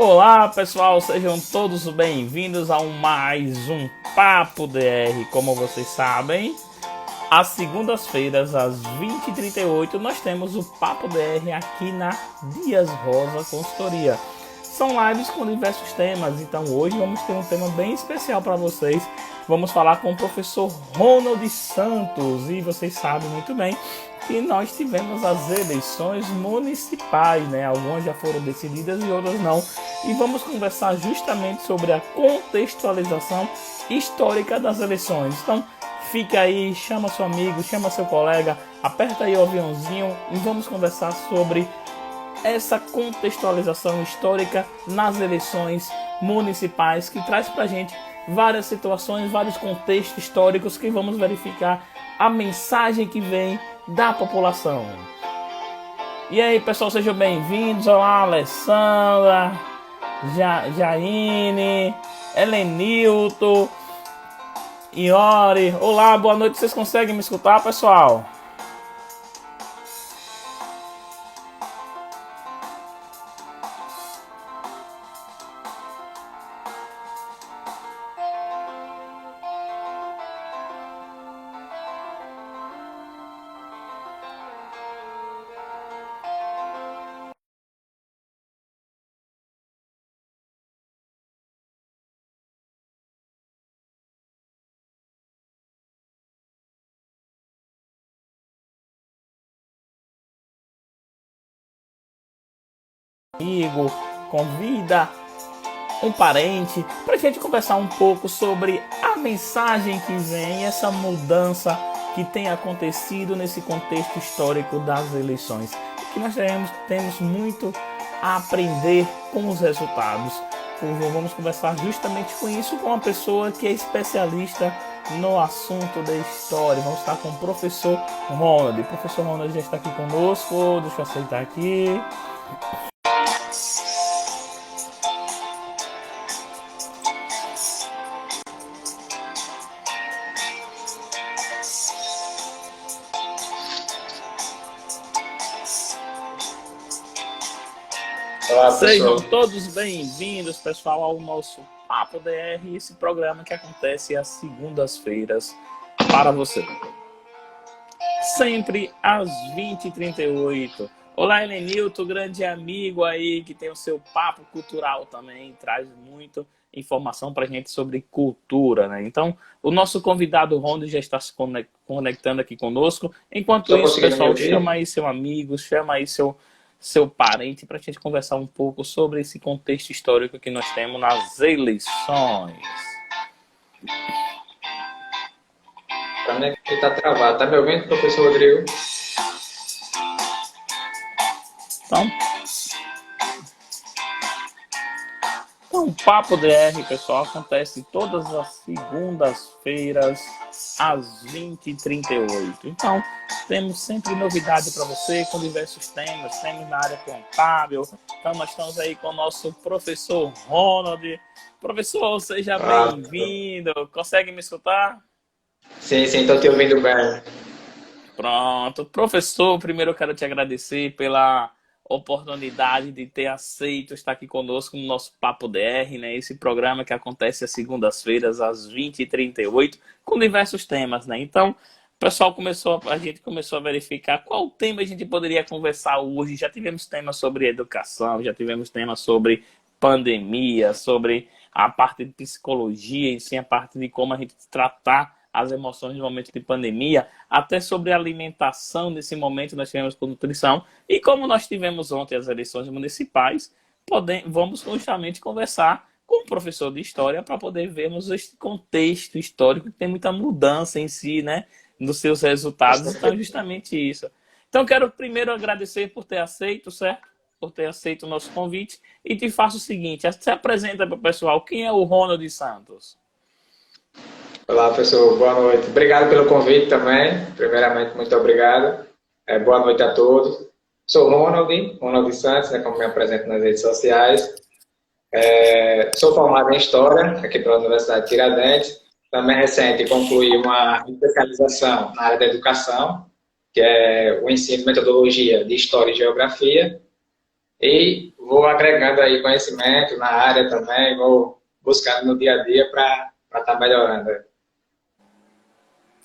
Olá pessoal, sejam todos bem-vindos a mais um Papo DR. Como vocês sabem, às segundas-feiras, às 20h38, nós temos o Papo DR aqui na Dias Rosa Consultoria. São lives com diversos temas, então hoje vamos ter um tema bem especial para vocês. Vamos falar com o professor Ronald Santos, e vocês sabem muito bem que nós tivemos as eleições municipais, né? Algumas já foram decididas e outras não. E vamos conversar justamente sobre a contextualização histórica das eleições. Então, fica aí, chama seu amigo, chama seu colega, aperta aí o aviãozinho e vamos conversar sobre essa contextualização histórica nas eleições municipais, que traz pra gente várias situações, vários contextos históricos que vamos verificar a mensagem que vem da população. E aí, pessoal, sejam bem-vindos. Olá, Alessandra, Jaine, Helenilton, Iori. Olá, boa noite. Vocês conseguem me escutar, pessoal? Amigo, convida um parente para a gente conversar um pouco sobre a mensagem que vem, essa mudança que tem acontecido nesse contexto histórico das eleições, que nós temos muito a aprender com os resultados. Vamos conversar justamente com isso, com uma pessoa que é especialista no assunto da história. Vamos estar com o professor Ronald. O professor Ronald já está aqui conosco. Deixa eu aceitar aqui. Olá, Sejam todos bem-vindos, pessoal, ao nosso Papo DR, esse programa que acontece às segundas-feiras para você. Sempre às 20h38. Olá, Helenilton, grande amigo aí, que tem o seu papo cultural também, traz muito informação para a gente sobre cultura, né? Então, o nosso convidado Rondo já está se conectando aqui conosco. Enquanto isso, pessoal, chama aí seu amigo, chama aí seu parente para a gente conversar um pouco sobre esse contexto histórico que nós temos nas eleições. Também que está travado. Tá me ouvindo, professor Rodrigo? Então, o Papo DR, pessoal, acontece todas as segundas-feiras às 20h38. Então, temos sempre novidade para você com diversos temas. Temos na área contábil. Então, nós estamos aí com o nosso professor Ronald. Professor, seja bem-vindo. Consegue me escutar? Sim, estou te ouvindo bem. Pronto. Professor, primeiro eu quero te agradecer pela oportunidade de ter aceito estar aqui conosco no nosso Papo DR, né? Esse programa que acontece às segundas-feiras, às 20h38, com diversos temas, né? Então, a gente começou a verificar qual tema a gente poderia conversar hoje. Já tivemos temas sobre educação, já tivemos temas sobre pandemia, sobre a parte de psicologia, e sim a parte de como a gente tratar as emoções no momento de pandemia, até sobre alimentação nesse momento nós tivemos com nutrição, e como nós tivemos ontem as eleições municipais, vamos justamente conversar com o professor de história para poder vermos esse contexto histórico que tem muita mudança em si, né, nos seus resultados. Então, justamente isso. Então, quero primeiro agradecer por ter aceito, certo? Por ter aceito o nosso convite, e te faço o seguinte, se apresenta para o pessoal, quem é o Ronald Santos? Olá, professor, boa noite. Obrigado pelo convite também. Primeiramente, muito obrigado. Boa noite a todos. Sou Ronald Santos, né, como me apresento nas redes sociais. Sou formado em História, aqui pela Universidade de Tiradentes. Também recente concluí uma especialização na área da educação, que é o ensino de metodologia de História e Geografia. E vou agregando aí conhecimento na área também, vou buscando no dia a dia para estar melhorando.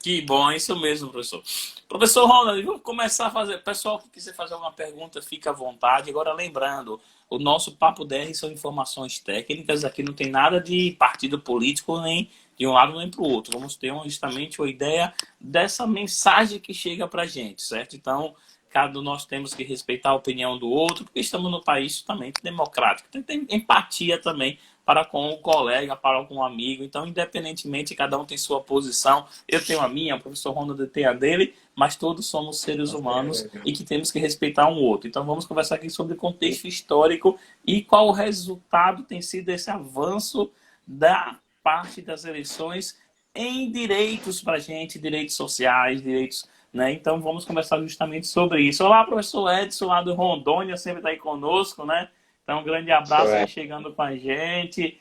Que bom, é isso mesmo, professor. Professor Ronald, vamos começar a fazer. Pessoal que quiser fazer uma pergunta, fica à vontade. Agora, lembrando, o nosso Papo DR são informações técnicas, aqui não tem nada de partido político, nem de um lado nem para o outro. Vamos ter justamente uma ideia dessa mensagem que chega para a gente, certo? Então, cada nós temos que respeitar a opinião do outro, porque estamos num país totalmente democrático. Tem empatia também para com o colega, para com o amigo. Então, independentemente, cada um tem sua posição. Eu tenho a minha, o professor Ronald tem a dele, mas todos somos seres humanos e que temos que respeitar um outro. Então, vamos conversar aqui sobre contexto histórico e qual o resultado tem sido esse avanço da parte das eleições em direitos para a gente, direitos sociais, direitos... Né? Então, vamos conversar justamente sobre isso. Olá, professor Edson, lá do Rondônia, sempre está aí conosco, né? Então, um grande abraço aí chegando com a gente.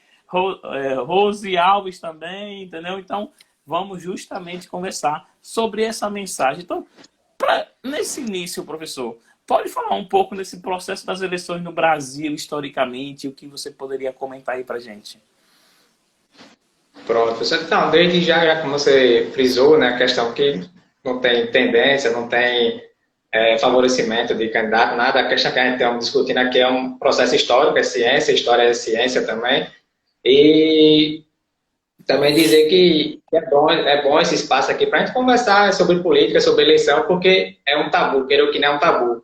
Rose Alves também, entendeu? Então, vamos justamente conversar sobre essa mensagem. Então, nesse início, professor, pode falar um pouco desse processo das eleições no Brasil, historicamente, o que você poderia comentar aí para a gente? Pronto, professor. Então, desde já como você frisou, né, a questão que não tem tendência, não tem favorecimento de candidato, nada. A questão que a gente está discutindo aqui é um processo histórico, é ciência, história é ciência também. E também dizer que é bom esse espaço aqui para a gente conversar sobre política, sobre eleição, porque é um tabu, queira ou que não é um tabu.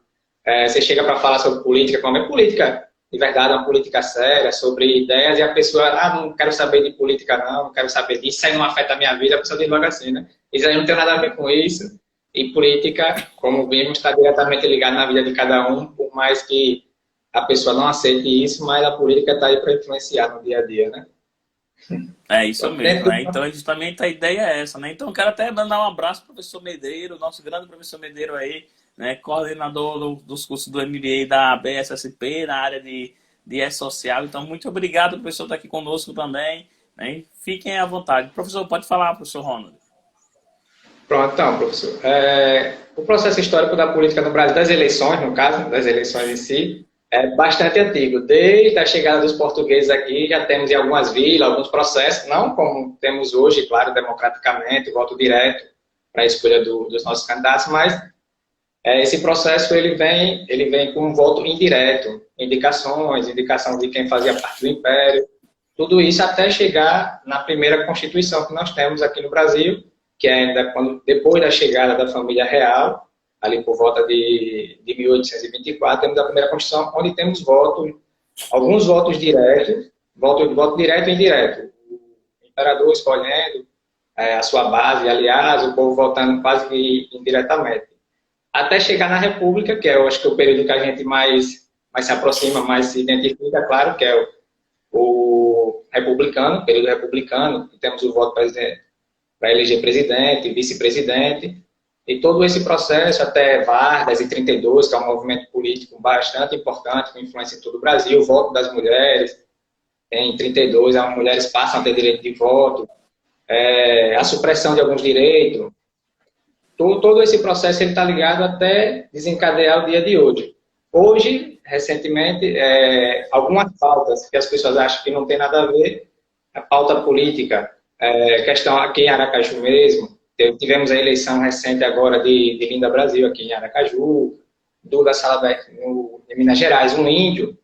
Você chega para falar sobre política, como é política de verdade, uma política séria, sobre ideias, e a pessoa, não quero saber de política não quero saber disso, isso aí não afeta a minha vida, a pessoa diz logo assim, né? Isso aí não tem nada a ver com isso. E política, como vimos, está diretamente ligada na vida de cada um, por mais que a pessoa não aceite isso, mas a política está aí para influenciar no dia a dia, né? É isso mesmo, né? Então, justamente a ideia é essa, né? Então, eu quero até mandar um abraço para o professor Medeiro, nosso grande professor Medeiro aí, né? Coordenador dos cursos do MBA da BSSP, na área de E-Social. Então, muito obrigado, professor, estar aqui conosco também, né? Fiquem à vontade. Professor, pode falar, professor Ronald. Pronto, então, professor. O processo histórico da política no Brasil, das eleições, no caso, das eleições em si, é bastante antigo. Desde a chegada dos portugueses aqui, já temos em algumas vilas, alguns processos, não como temos hoje, claro, democraticamente, voto direto para a escolha dos nossos candidatos, mas esse processo ele vem com um voto indireto, indicação de quem fazia parte do Império, tudo isso até chegar na primeira Constituição que nós temos aqui no Brasil, que é ainda depois da chegada da família real, ali por volta de 1824, temos a primeira Constituição, onde temos alguns votos diretos, voto direto e indireto. O imperador escolhendo a sua base, aliás, o povo votando quase que indiretamente. Até chegar na República, que eu acho que é o período que a gente mais se aproxima, mais se identifica, claro, que é o republicano, período republicano, temos o voto para eleger presidente, vice-presidente, e todo esse processo até Vargas, em 32, que é um movimento político bastante importante, com influência em todo o Brasil, o voto das mulheres, em 32, as mulheres passam a ter direito de voto, a supressão de alguns direitos, todo esse processo está ligado até desencadear o dia de hoje. Hoje, recentemente, algumas pautas que as pessoas acham que não tem nada a ver, a pauta política, questão aqui em Aracaju mesmo, tivemos a eleição recente agora de Linda Brasil aqui em Aracaju, Duda Salabert em Minas Gerais, um índio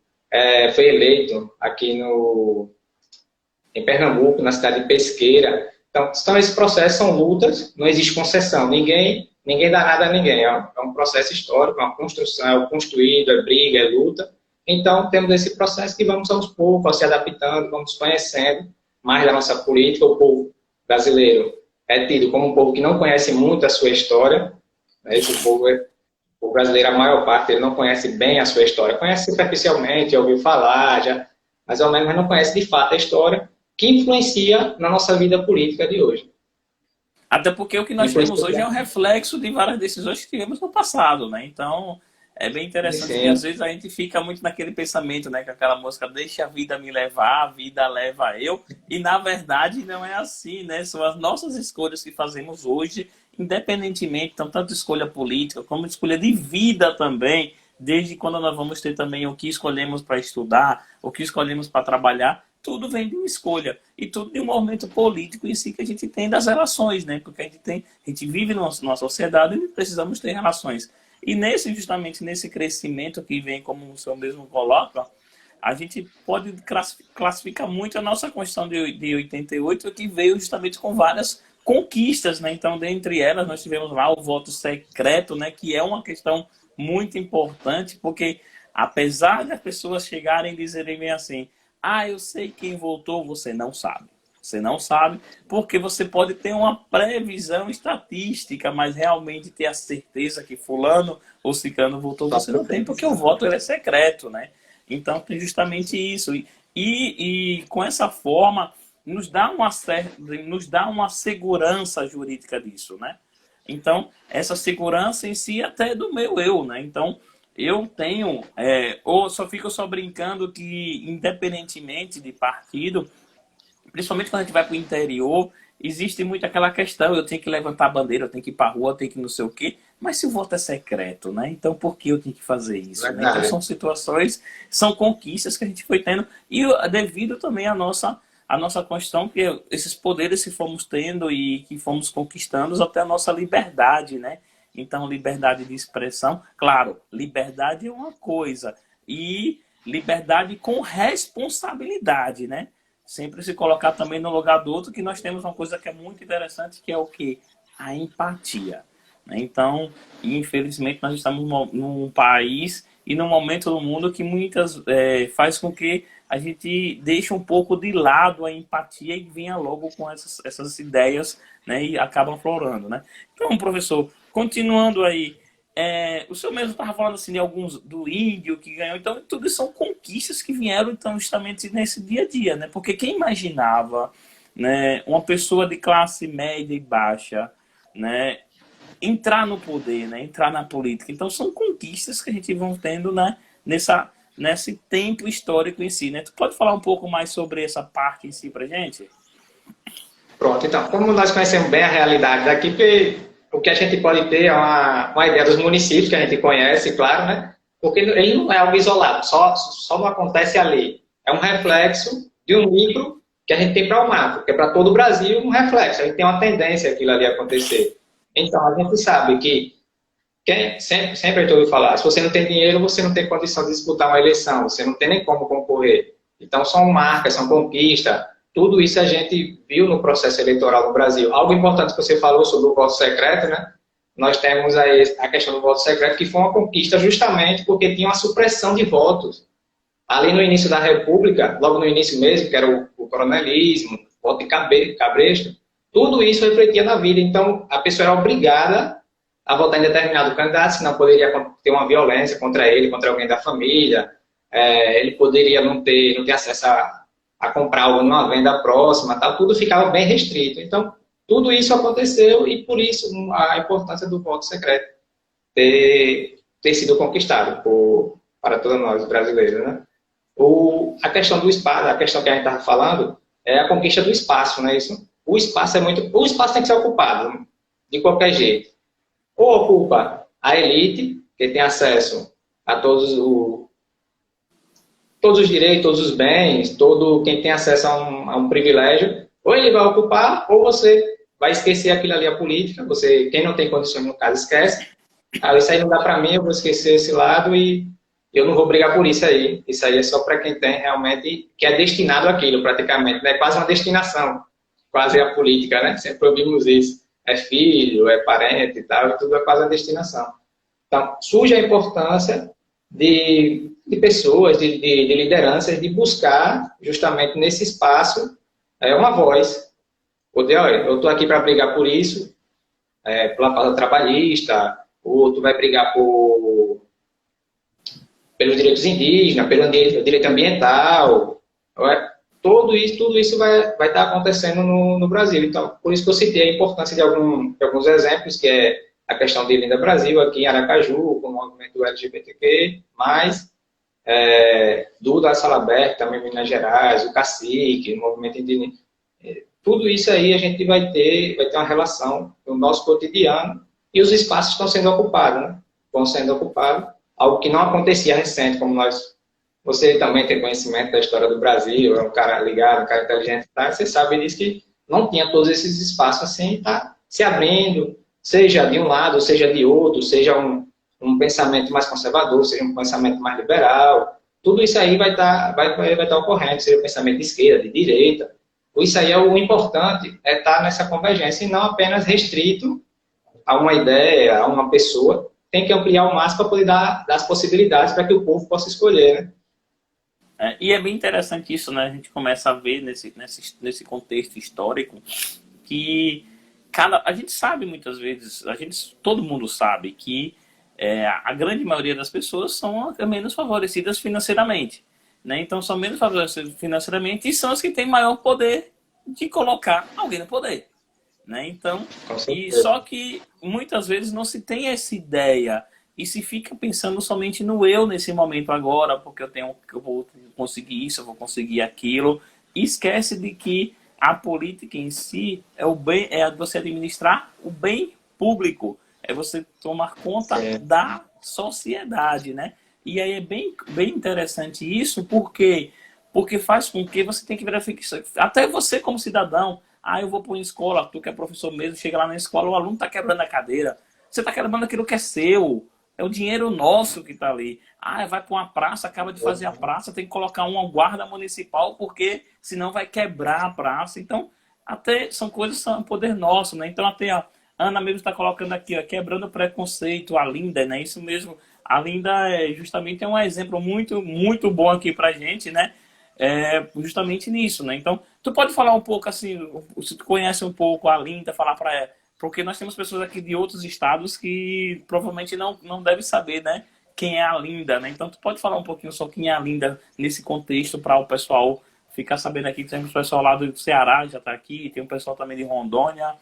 foi eleito aqui em Pernambuco, na cidade de Pesqueira. Então esses processos são lutas, não existe concessão, ninguém dá nada a ninguém, é um processo histórico, é uma construção, é o construído, é briga, é luta. Então temos esse processo que vamos aos poucos, se adaptando, vamos conhecendo mais da nossa política. O povo brasileiro é tido como um povo que não conhece muito a sua história, né? O brasileiro, a maior parte, ele não conhece bem a sua história, conhece superficialmente, já ouviu falar, já, mais ou menos, mas não conhece de fato a história que influencia na nossa vida política de hoje. Até porque o que nós temos hoje é um reflexo de várias decisões que tivemos no passado, né? Então, é bem interessante que às vezes a gente fica muito naquele pensamento, né? Com aquela música, deixa a vida me levar, a vida leva eu. E, na verdade, não é assim, né? São as nossas escolhas que fazemos hoje, independentemente, então, tanto escolha política como escolha de vida também, desde quando nós vamos ter também o que escolhemos para estudar, o que escolhemos para trabalhar, tudo vem de uma escolha. E tudo de um movimento político em si que a gente tem das relações, né? Porque a gente vive numa sociedade e precisamos ter relações. E justamente nesse crescimento que vem, como o senhor mesmo coloca, a gente pode classificar muito a nossa Constituição de 88, que veio justamente com várias conquistas, né? Então, dentre elas, nós tivemos lá o voto secreto, né? Que é uma questão muito importante, porque apesar das pessoas chegarem e dizerem bem assim, eu sei quem votou, você não sabe. Você não sabe, porque você pode ter uma previsão estatística, mas realmente ter a certeza que fulano ou ciclano votou, você não tem, porque o voto ele é secreto, né? Então, tem justamente isso. E com essa forma, nos dá uma segurança jurídica disso, né? Então, essa segurança em si até é do meu eu, né? Então, eu tenho, ou só brincando que, independentemente de partido, principalmente quando a gente vai para o interior, existe muito aquela questão, eu tenho que levantar a bandeira, eu tenho que ir para a rua, eu tenho que não sei o quê, mas se o voto é secreto, né? Então por que eu tenho que fazer isso? Né? Então são situações, são conquistas que a gente foi tendo, e devido também à nossa Constituição, que esses poderes que fomos tendo e que fomos conquistando até a nossa liberdade, né? Então liberdade de expressão, claro, liberdade é uma coisa, e liberdade com responsabilidade, né? Sempre se colocar também no lugar do outro, que nós temos uma coisa que é muito interessante, que é o quê? A empatia. Então, infelizmente, nós estamos num país e num momento do mundo que faz com que a gente deixe um pouco de lado a empatia e venha logo com essas ideias, né, e acabam florando, né? Então, professor, continuando aí, o senhor mesmo estava falando assim de alguns do índio que ganhou, então tudo isso são conquistas que vieram então justamente nesse dia a dia, né? Porque quem imaginava, né, uma pessoa de classe média e baixa, né, entrar no poder, né, entrar na política? Então são conquistas que a gente vai tendo, né, nesse tempo histórico em si, né? Tu pode falar um pouco mais sobre essa parte em si pra gente? Pronto, então, como nós conhecemos bem a realidade daqui, porque o que a gente pode ter é uma ideia dos municípios que a gente conhece, claro, né? Porque ele não é algo isolado, só não acontece ali. É um reflexo de um micro que a gente tem para o macro, que é para todo o Brasil um reflexo. A gente tem uma tendência aquilo ali acontecer. Então, a gente sabe que sempre eu ouvi falar, se você não tem dinheiro, você não tem condição de disputar uma eleição, você não tem nem como concorrer. Então, são marcas, são conquistas. Tudo isso a gente viu no processo eleitoral no Brasil. Algo importante que você falou sobre o voto secreto, né? Nós temos aí a questão do voto secreto, que foi uma conquista justamente porque tinha uma supressão de votos. Ali no início da República, logo no início mesmo, que era o coronelismo, o voto de cabresto, tudo isso refletia na vida. Então, a pessoa era obrigada a votar em determinado candidato, senão poderia ter uma violência contra ele, contra alguém da família. Ele poderia não ter acesso a comprar algo numa venda próxima, tal, tudo ficava bem restrito. Então, tudo isso aconteceu e, por isso, a importância do voto secreto ter sido conquistado para todos nós brasileiros, né? A questão do espaço, a questão que a gente estava falando, é a conquista do espaço, não é isso? O espaço tem que ser ocupado, de qualquer jeito. Ou ocupa a elite, que tem acesso a todos os direitos, todos os bens, todo quem tem acesso a um privilégio, ou ele vai ocupar, ou você vai esquecer aquilo ali, a política. Quem não tem condições, no caso, esquece. Isso aí não dá para mim, eu vou esquecer esse lado e eu não vou brigar por isso aí. Isso aí é só para quem tem realmente, que é destinado àquilo, praticamente. É quase uma destinação, quase a política, né? Sempre ouvimos isso. É filho, é parente e tal, e tudo é quase a destinação. Então, surge a importância de pessoas, de lideranças, de buscar justamente nesse espaço uma voz. Poder, olha, eu estou aqui para brigar por isso, pela pauta trabalhista, ou tu vai brigar pelos direitos indígenas, pelo direito ambiental. Tudo isso vai estar acontecendo no Brasil. Então, por isso que eu citei a importância de alguns exemplos, que é a questão de Linda Brasil, aqui em Aracaju, com o movimento LGBTQ+, Duda Salabert, também em Minas Gerais, o Cacique, o movimento indígena. Tudo isso aí a gente vai ter uma relação no nosso cotidiano e os espaços estão sendo ocupados, né? Vão sendo ocupados algo que não acontecia recente, como você também tem conhecimento da história do Brasil, é um cara ligado, um cara inteligente, tá? Você sabe disso que não tinha todos esses espaços assim, tá se abrindo, seja de um lado, seja de outro, seja um pensamento mais conservador, seja um pensamento mais liberal, tudo isso aí vai tá ocorrendo, seja o pensamento de esquerda, de direita. Isso aí é o importante, é estar nessa convergência e não apenas restrito a uma ideia, a uma pessoa. Tem que ampliar ao máximo para poder dar as possibilidades para que o povo possa escolher, né? E é bem interessante isso, né? A gente começa a ver nesse contexto histórico que a gente sabe muitas vezes, todo mundo sabe que a grande maioria das pessoas são menos favorecidas financeiramente, né? Então são menos favorecidas financeiramente e são as que têm maior poder de colocar alguém no poder, né? Então, e só que muitas vezes não se tem essa ideia e se fica pensando somente no eu nesse momento agora, porque eu vou conseguir isso, eu vou conseguir aquilo, e esquece de que a política em si é o bem, é você administrar o bem público, é você tomar conta da sociedade, né? E aí é bem interessante isso, porque faz com que você tenha que verificar, até você como cidadão, eu vou para uma escola, tu que é professor mesmo, chega lá na escola, o aluno está quebrando a cadeira, você está quebrando aquilo que é seu, é o dinheiro nosso que está ali. Vai para uma praça, acaba de fazer a praça, tem que colocar uma guarda municipal, porque senão vai quebrar a praça. Então, até são coisas que são poder nosso, né? Então, até a Ana mesmo está colocando aqui, quebrando o preconceito, a Linda, né? Isso mesmo. A Linda justamente é um exemplo muito, muito bom aqui para a gente, né? Justamente nisso, né? Então, tu pode falar um pouco assim, se tu conhece um pouco a Linda, falar para ela, porque nós temos pessoas aqui de outros estados que provavelmente não devem saber, né, quem é a Linda, né? Então tu pode falar um pouquinho só quem é a Linda nesse contexto para o pessoal ficar sabendo aqui que temos pessoal lá do Ceará já está aqui, tem um pessoal também de Rondônia.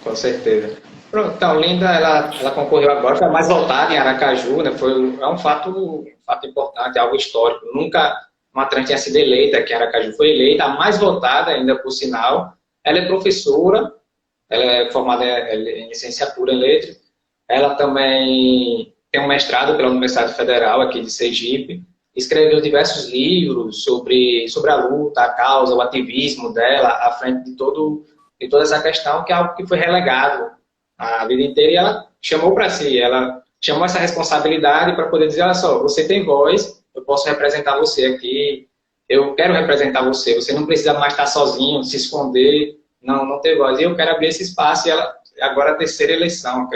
Com certeza. Pronto, então, Linda, ela concorreu agora, foi a mais votada em Aracaju, né? É um fato importante, algo histórico. Nunca uma trans tinha sido eleita, que Aracaju foi eleita, a mais votada ainda, por sinal. Ela é professora, ela é formada em licenciatura em letras. Ela também tem um mestrado pela Universidade Federal aqui de Sergipe. Escreveu diversos livros sobre a luta, a causa, o ativismo dela à frente de toda essa questão, que é algo que foi relegado a vida inteira. E ela chamou para si, ela chamou essa responsabilidade para poder dizer, olha só, você tem voz, eu posso representar você aqui, eu quero representar você, você não precisa mais estar sozinho, se esconder, não ter voz. E eu quero abrir esse espaço. E ela, agora a terceira eleição,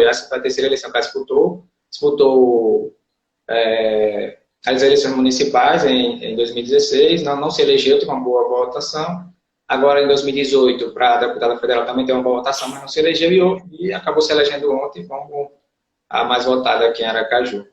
essa foi a terceira eleição que ela disputou as eleições municipais em 2016, não se elegeu, teve uma boa votação. Agora em 2018, para a deputada federal também teve uma boa votação, mas não se elegeu e acabou se elegendo ontem como a mais votada aqui em Aracaju.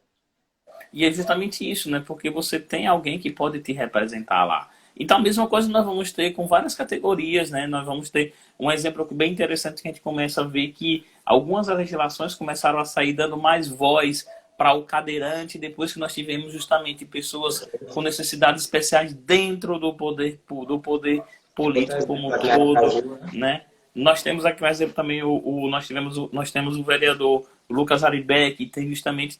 E é justamente isso, né? Porque você tem alguém que pode te representar lá. Então, a mesma coisa nós vamos ter com várias categorias, né? Nós vamos ter um exemplo bem interessante que a gente começa a ver que algumas legislações começaram a sair dando mais voz para o cadeirante, depois que nós tivemos justamente pessoas com necessidades especiais dentro do poder político como um todo, né? Nós temos aqui um exemplo também, nós temos o vereador Lucas Aribe, que tem justamente,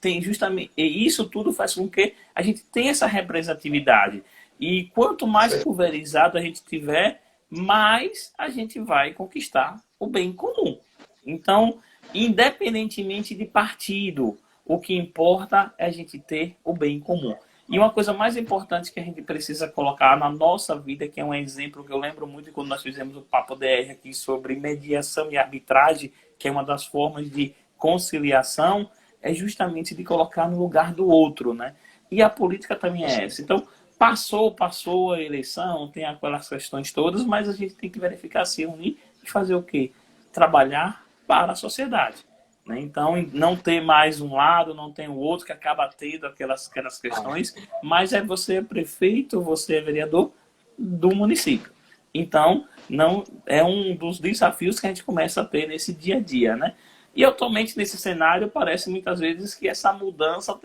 e isso tudo faz com que a gente tenha essa representatividade. E quanto mais pulverizado a gente tiver, mais a gente vai conquistar o bem comum. Então, independentemente de partido, o que importa é a gente ter o bem comum. E uma coisa mais importante que a gente precisa colocar na nossa vida, que é um exemplo que eu lembro muito quando nós fizemos o Papo DR aqui sobre mediação e arbitragem, que é uma das formas de conciliação, é justamente de colocar no lugar do outro, né? E a política também é essa. Então, passou a eleição, tem aquelas questões todas, mas a gente tem que verificar, se unir e fazer o quê? Trabalhar para a sociedade. Né? Então, não ter mais um lado, não tem o outro, que acaba tendo aquelas questões, mas você é prefeito, você é vereador do município. Então, não é um dos desafios que a gente começa a ter nesse dia a dia, né? E atualmente nesse cenário parece muitas vezes que essa mudança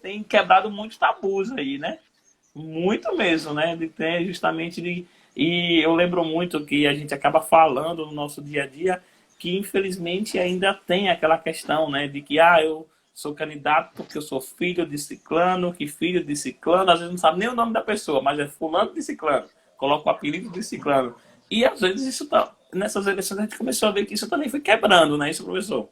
tem quebrado muitos tabus aí, né? Muito mesmo, né? E eu lembro muito que a gente acaba falando no nosso dia a dia que infelizmente ainda tem aquela questão, né, de que sou candidato porque eu sou filho de ciclano, que filho de ciclano, às vezes não sabe nem o nome da pessoa, mas é fulano de ciclano, coloca o apelido de ciclano. E às vezes isso tá, nessas eleições a gente começou a ver que isso também foi quebrando, né, isso, professor?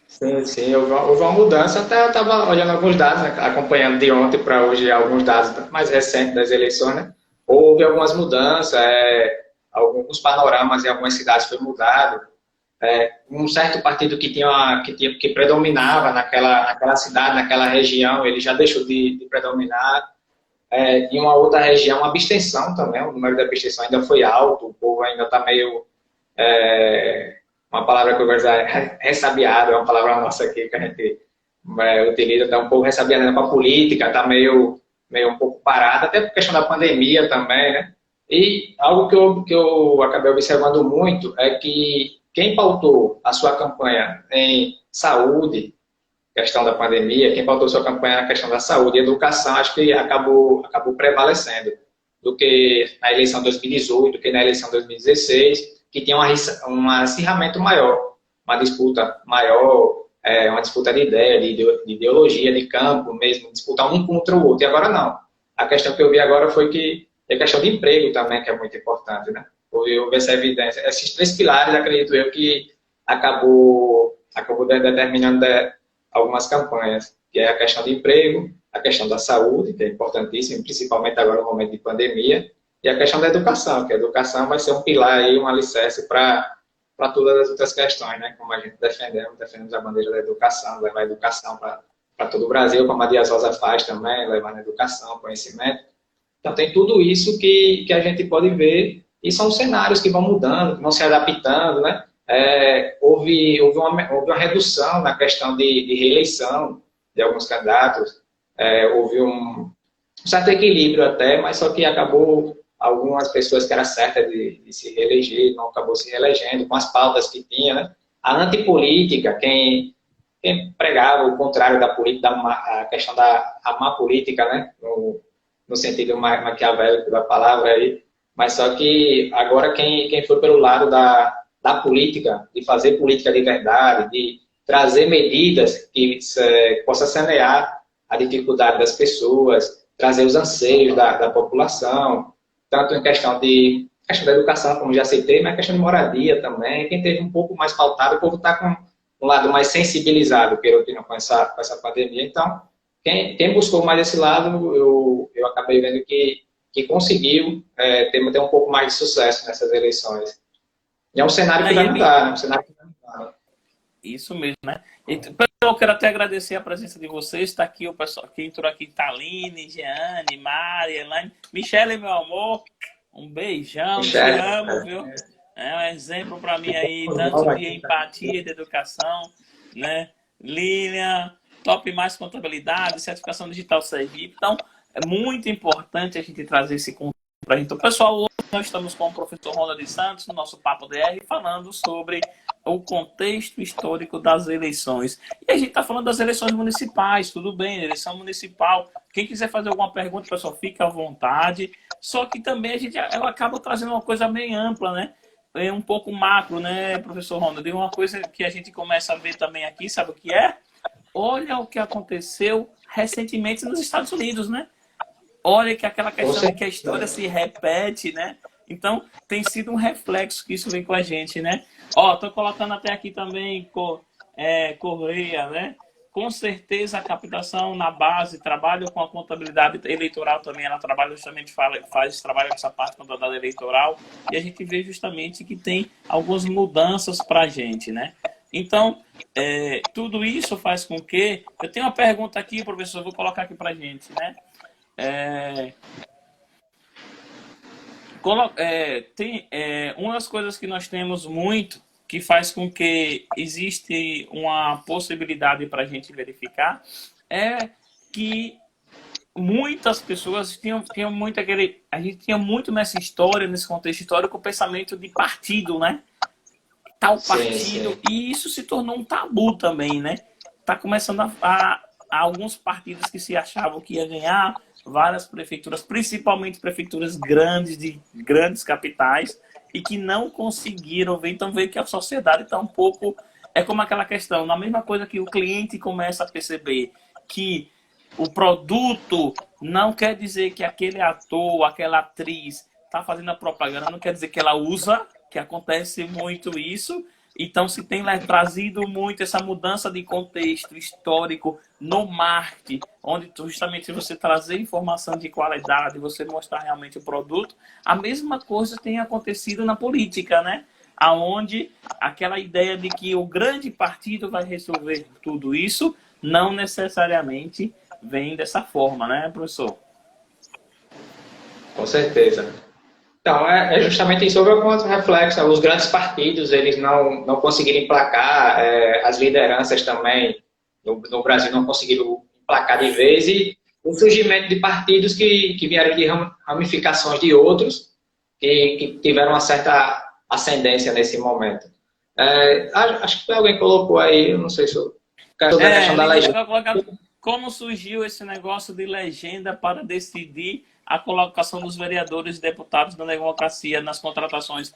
Sim, sim, houve uma mudança. Até eu estava olhando alguns dados, né, acompanhando de ontem para hoje alguns dados mais recentes das eleições, né? Houve algumas mudanças, alguns panoramas em algumas cidades foi mudado. Um certo partido que predominava naquela cidade, naquela região, ele já deixou de predominar. Em uma outra região, a abstenção também, o número de abstenção ainda foi alto, o povo ainda está meio uma palavra que eu gosto é ressabiado, é uma palavra nossa aqui que a gente utiliza, está um pouco ressabiado para a política, está meio um pouco parada, até por questão da pandemia também, né? E algo que eu acabei observando muito é que quem pautou a sua campanha em saúde, questão da pandemia, quem pautou a sua campanha na questão da saúde e educação, acho que acabou prevalecendo do que na eleição de 2018, do que na eleição de 2016, que tinha um acirramento maior, uma disputa maior, uma disputa de ideia, de ideologia, de campo mesmo, disputar um contra o outro. E agora não. A questão que eu vi agora foi que é questão de emprego também, que é muito importante, né? Houve essa evidência. Esses três pilares, acredito eu, que acabou determinando algumas campanhas, que é a questão de emprego, a questão da saúde, que é importantíssimo, principalmente agora no momento de pandemia, e a questão da educação, que a educação vai ser um pilar aí, um alicerce para todas as outras questões, né? Como a gente defendemos a bandeira da educação, levar a educação para todo o Brasil, como a Dias Rosa faz também, levando a educação, conhecimento. Então tem tudo isso que a gente pode ver, e são cenários que vão mudando, que vão se adaptando, né? Houve uma redução na questão de reeleição de alguns candidatos, houve um certo equilíbrio até, mas só que acabou algumas pessoas que era certa de se reeleger, não acabou se reelegendo, com as pautas que tinha, né? A antipolítica, quem pregava o contrário da política, a questão da má política, né? No sentido maquiavélico da palavra aí, mas só que agora quem foi pelo lado da política, de fazer política de verdade, de trazer medidas que possa sanear a dificuldade das pessoas, trazer os anseios da população, tanto em questão da educação, como já citei, mas questão de moradia também. Quem teve um pouco mais pautado, o povo está com um lado mais sensibilizado, com essa pandemia. Então, quem buscou mais esse lado, eu acabei vendo que conseguiu ter um pouco mais de sucesso nessas eleições. E é um cenário que vai mudar, né? Um cenário que vai mudar. Isso mesmo, né? Então, eu quero até agradecer a presença de vocês. Está aqui o pessoal que entrou aqui, Taline, Jeane, Mari, Elaine. Michele, meu amor, um beijão, Michele, te amo, viu? É um exemplo para mim aí, tanto de empatia, de educação, né? Lilian, Top Mais Contabilidade, Certificação Digital Sergipe. Então, é muito importante a gente trazer esse conteúdo para a gente. Então, pessoal, hoje nós estamos com o professor Ronald Santos, no nosso Papo DR, falando sobre o contexto histórico das eleições. E a gente está falando das eleições municipais, tudo bem, eleição municipal. Quem quiser fazer alguma pergunta, pessoal, fica à vontade. Só que também ela acaba trazendo uma coisa meio ampla, né? É um pouco macro, né, professor Ronald? E uma coisa que a gente começa a ver também aqui, sabe o que é? Olha o que aconteceu recentemente nos Estados Unidos, né? Olha que aquela questão de que a história se repete, né? Então, tem sido um reflexo que isso vem com a gente, né? Ó, tô colocando até aqui também Correia, né? Com certeza a captação na base, trabalha com a contabilidade eleitoral também, ela trabalha justamente, trabalha com essa parte de contabilidade eleitoral, e a gente vê justamente que tem algumas mudanças para a gente, né? Então, tudo isso faz com que... Eu tenho uma pergunta aqui, professor, eu vou colocar aqui para a gente, né? Uma das coisas que nós temos muito, que faz com que existe uma possibilidade para a gente verificar, é que muitas pessoas tinham muito a gente tinha muito nessa história, nesse contexto histórico, o pensamento de partido, né? Tal partido, sim. E isso se tornou um tabu também, né? Tá começando a alguns partidos que se achavam que ia ganhar várias prefeituras, principalmente prefeituras grandes, de grandes capitais, e que não conseguiram ver. Então, vê que a sociedade está um pouco é como aquela questão, na mesma coisa que o cliente começa a perceber que o produto não quer dizer que aquele ator, aquela atriz está fazendo a propaganda, não quer dizer que ela usa, que acontece muito isso. Então, se tem trazido muito essa mudança de contexto histórico no marketing, onde justamente você trazer informação de qualidade, você mostrar realmente o produto, a mesma coisa tem acontecido na política, né? Aonde aquela ideia de que o grande partido vai resolver tudo isso, não necessariamente vem dessa forma, né, professor? Com certeza. Então, é justamente sobre alguns reflexos. Os grandes partidos, eles não conseguiram emplacar, as lideranças também no Brasil não conseguiram emplacar de vez, e o surgimento de partidos que vieram de ramificações de outros, que tiveram uma certa ascendência nesse momento. Acho que alguém colocou aí, eu não sei se eu quero sobre a questão da legenda. Como surgiu esse negócio de legenda para decidir a colocação dos vereadores e deputados da democracia nas contratações,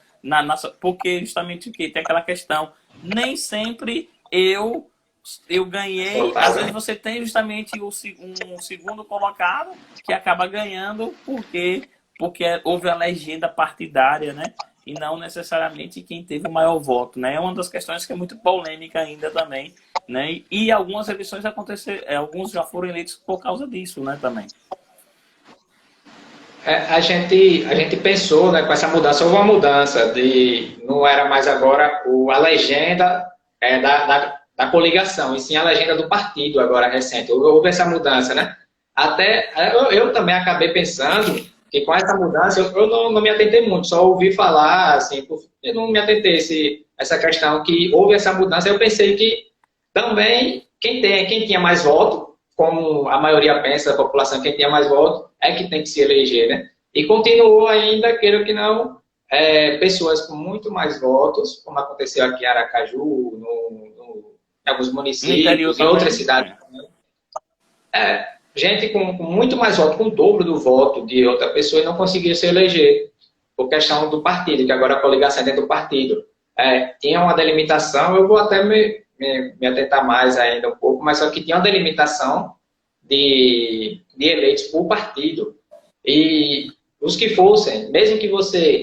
porque justamente tem aquela questão, nem sempre eu ganhei, às vezes você tem justamente um segundo colocado que acaba ganhando porque houve a legenda partidária, né? E não necessariamente quem teve o maior voto, né? É uma das questões que é muito polêmica ainda também, né? E algumas eleições aconteceram, alguns já foram eleitos por causa disso, né, também. A gente pensou, né, com essa mudança, houve uma mudança não era mais agora a legenda da coligação, e sim a legenda do partido agora recente. Houve essa mudança, né? Até eu também acabei pensando que com essa mudança eu não me atentei muito, só ouvi falar, assim, eu não me atentei essa questão que houve essa mudança. Eu pensei que também quem tinha mais voto, como a maioria pensa da população, quem tinha mais voto é que tem que se eleger, né? E continuou ainda, queira que não, pessoas com muito mais votos, como aconteceu aqui em Aracaju, em alguns municípios, em outras cidades. Gente com muito mais voto, com o dobro do voto de outra pessoa e não conseguiu se eleger, por questão do partido, que agora a coligação é dentro do partido. Tinha uma delimitação, eu vou até me atentar mais ainda um pouco, mas só que tinha uma delimitação de eleitos por partido. E os que fossem, mesmo que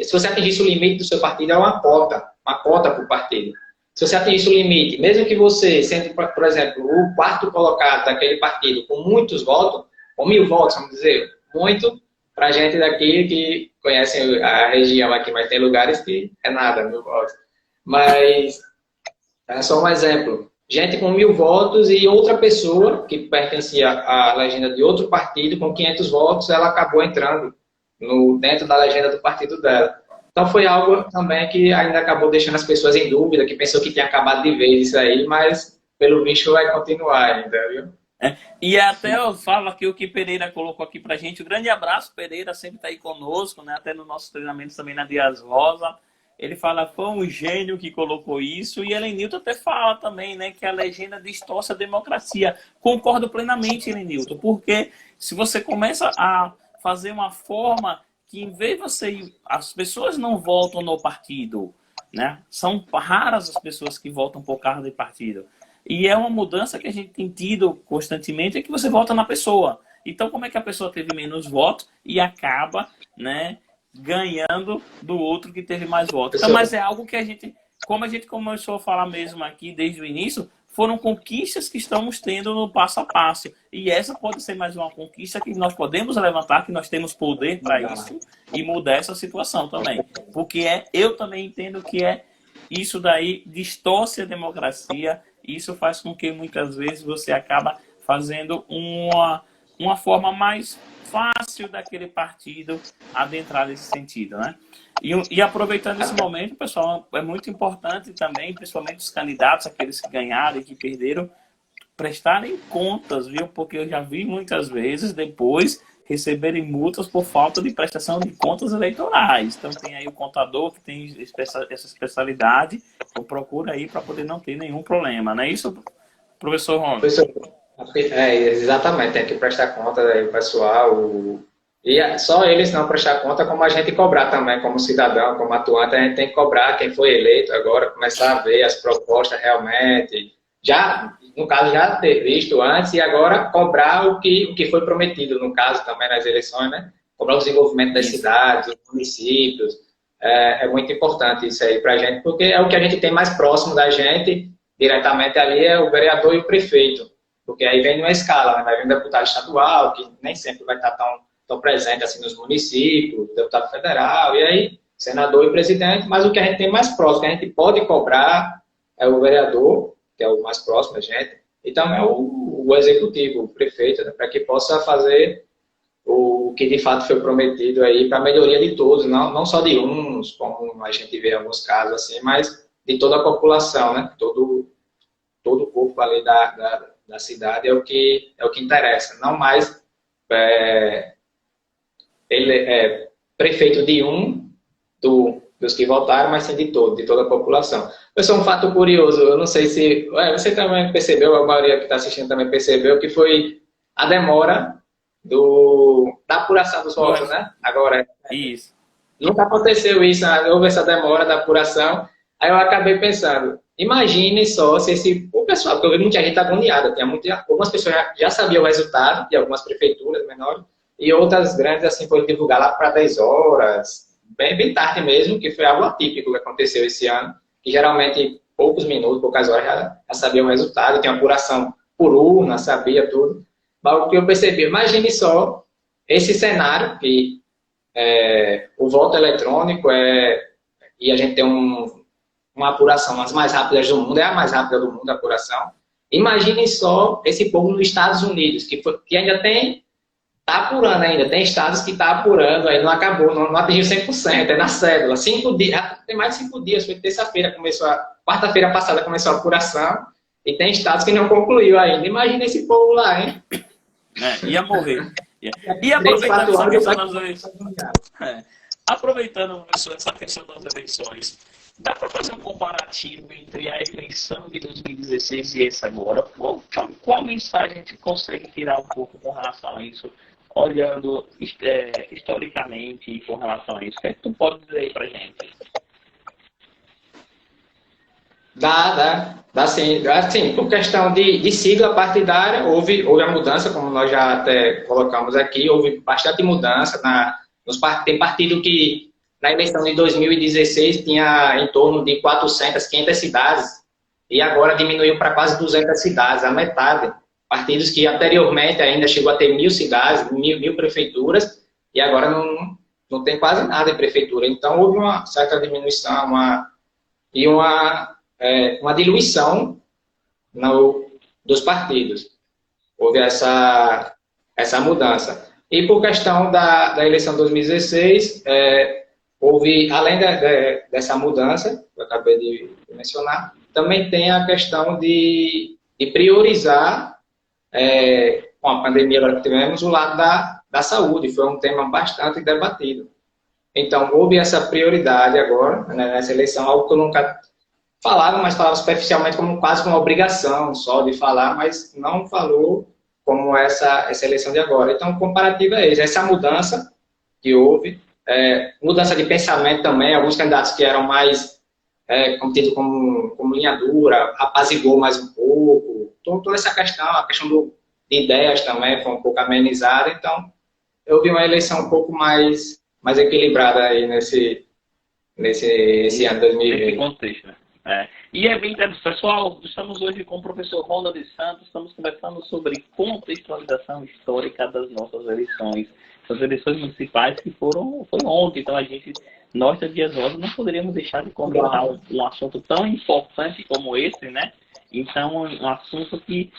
se você atingisse o limite do seu partido, é uma cota por partido. Se você atingisse o limite, mesmo que você, sendo, por exemplo, o quarto colocado daquele partido com muitos votos, com 1000 votos, vamos dizer, muito, para a gente daqui que conhece a região aqui, mas tem lugares que é nada, 1000 votos. Mas é só um exemplo. Gente com 1000 votos e outra pessoa que pertencia à legenda de outro partido com 500 votos, ela acabou entrando dentro da legenda do partido dela. Então foi algo também que ainda acabou deixando as pessoas em dúvida, que pensou que tinha acabado de vez isso aí, mas pelo visto vai continuar ainda, viu? E até eu falo aqui o que Pereira colocou aqui pra gente. Um grande abraço, Pereira, sempre está aí conosco, né? Até no nosso treinamento também na Dias Rosa. Ele fala, foi um gênio que colocou isso. E Helenilton até fala também, né, que a legenda distorce a democracia. Concordo plenamente, Helenilton, porque se você começa a fazer uma forma que, em vez de as pessoas não votam no partido, né? São raras as pessoas que votam por cargo de partido. E é uma mudança que a gente tem tido constantemente, é que você vota na pessoa. Então, como é que a pessoa teve menos votos e acaba, né, ganhando do outro que teve mais votos? Então, mas é algo que como a gente começou a falar mesmo aqui desde o início, foram conquistas que estamos tendo no passo a passo. E essa pode ser mais uma conquista que nós podemos levantar, que nós temos poder para isso e mudar essa situação também. Porque eu também entendo que isso daí distorce a democracia. Isso faz com que muitas vezes você acaba fazendo uma forma mais fácil daquele partido adentrar nesse sentido, né? E aproveitando esse momento, pessoal, é muito importante também, principalmente os candidatos, aqueles que ganharam e que perderam, prestarem contas, viu? Porque eu já vi muitas vezes depois receberem multas por falta de prestação de contas eleitorais. Então tem aí o contador que tem essa especialidade, então procura aí para poder não ter nenhum problema, não é isso, professor Ron? Exatamente, tem que prestar conta aí, o pessoal, E só eles não prestar conta, como a gente cobrar também, como cidadão, como atuante, a gente tem que cobrar quem foi eleito agora, começar a ver as propostas realmente, já, no caso, já ter visto antes, e agora cobrar o que foi prometido, no caso também nas eleições, né? Cobrar o desenvolvimento das Isso. cidades, dos municípios. É muito importante isso aí para a gente, porque é o que a gente tem mais próximo da gente, diretamente ali, é o vereador e o prefeito. Porque aí vem numa escala, né? Vai vir um deputado estadual, que nem sempre vai estar tão presente assim nos municípios, deputado federal, e aí senador e presidente, mas o que a gente tem mais próximo, que a gente pode cobrar, é o vereador, que é o mais próximo da gente, e também o executivo, o prefeito, né? Para que possa fazer o que de fato foi prometido aí para a melhoria de todos, não só de uns, como a gente vê em alguns casos assim, mas de toda a população, né? Todo o corpo ali da cidade é o que interessa, não mais é, ele é prefeito de dos que votaram, mas sim de toda a população. Mas é um fato curioso, eu não sei se você também percebeu, a maioria que está assistindo também percebeu, que foi a demora da apuração dos votos, né? Agora, Isso. nunca aconteceu isso, houve essa demora da apuração. Aí eu acabei pensando, imagine só se o pessoal, porque eu vi muita gente agoniada, algumas pessoas já sabiam o resultado de algumas prefeituras menores, e outras grandes, assim, foram divulgar lá para 10 horas, bem tarde mesmo, que foi algo atípico que aconteceu esse ano, que geralmente poucos minutos, poucas horas já sabia o resultado, tinha apuração por urna, sabia tudo. Mas o que eu percebi, imagine só esse cenário que o voto eletrônico e a gente tem uma apuração as mais rápidas do mundo, é a mais rápida do mundo a apuração. Imaginem só esse povo nos Estados Unidos, que ainda está apurando ainda, tem estados que está apurando, aí não acabou, não atingiu 100%, é na cédula. 5 dias, tem mais de 5 dias, foi terça-feira, quarta-feira passada começou a apuração, e tem estados que não concluiu ainda. Imagina esse povo lá, hein? Ia morrer. E 3, aproveitando 4 essa horas, questão das eleições, aproveitando essa questão das eleições, dá para fazer um comparativo entre a eleição de 2016 e essa agora? Qual mensagem a gente consegue tirar um pouco com relação a isso, olhando historicamente com relação a isso? O que é que tu pode dizer aí para gente? Dá sim. Assim, por questão de sigla partidária, houve a mudança, como nós já até colocamos aqui, houve bastante mudança. Tem partido que na eleição de 2016 tinha em torno de 400, 500 cidades, e agora diminuiu para quase 200 cidades, a metade. Partidos que anteriormente ainda chegou a ter 1.000 cidades, mil prefeituras, e agora não tem quase nada em prefeitura. Então, houve uma certa diminuição, uma diluição dos partidos. Houve essa mudança. E por questão da eleição de 2016, houve, além dessa mudança, que eu acabei de mencionar, também tem a questão de priorizar, com a pandemia agora que tivemos, o lado da saúde. Foi um tema bastante debatido. Então, houve essa prioridade agora, né, nessa eleição, algo que eu nunca mas falava superficialmente como quase uma obrigação só de falar, mas não falou como essa eleição de agora. Então, o comparativo é esse, essa mudança que houve, mudança de pensamento também, alguns candidatos que eram mais tido como linha dura, apaziguou mais um pouco, toda essa questão, a questão de ideias também foi um pouco amenizada, então eu vi uma eleição um pouco mais equilibrada aí nesse ano 2020. Nesse contexto, né? E é bem interessante, pessoal, estamos hoje com o professor Ronald Santos, estamos conversando sobre contextualização histórica das nossas eleições, as eleições municipais que foi ontem, então nós da Dias Rosa não poderíamos deixar de comentar um assunto tão importante como esse, né? Então, um assunto que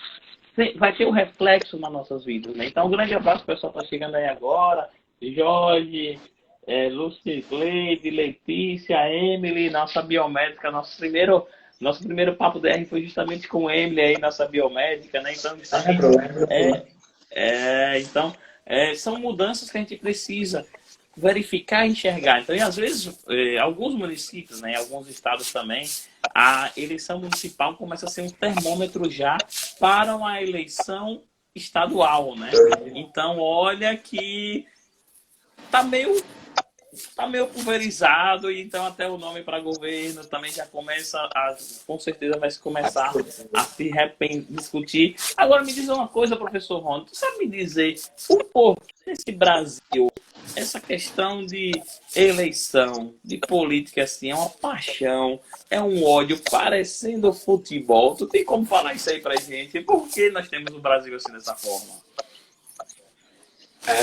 vai ter um reflexo nas nossas vidas, né? Então, um grande abraço, pessoal, está chegando aí agora, Jorge, Lúcia, Cleide, Letícia, Emily, nossa biomédica, nosso primeiro papo DR foi justamente com Emily aí, nossa biomédica, né? Então, são mudanças que a gente precisa verificar e enxergar. Então, e às vezes, alguns municípios, né, alguns estados também, a eleição municipal começa a ser um termômetro já para uma eleição estadual, né? Então, olha que tá meio pulverizado, e então até o nome para governo também já começa a, com certeza vai se começar a se discutir. Agora me diz uma coisa, professor Ron, tu sabe me dizer o porquê nesse Brasil essa questão de eleição, de política assim, é uma paixão, é um ódio parecendo futebol? Tu tem como falar isso aí pra gente? Por que nós temos o Brasil assim dessa forma?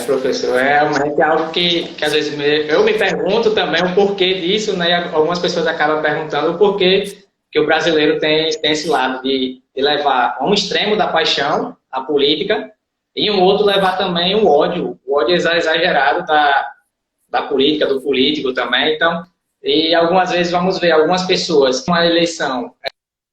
Professor, é realmente algo que às vezes eu me pergunto também o porquê disso, né? E algumas pessoas acabam perguntando o porquê que o brasileiro tem esse lado de levar a um extremo da paixão, a política, e um outro levar também o ódio exagerado da política, do político também. Então, e algumas vezes vamos ver algumas pessoas com a eleição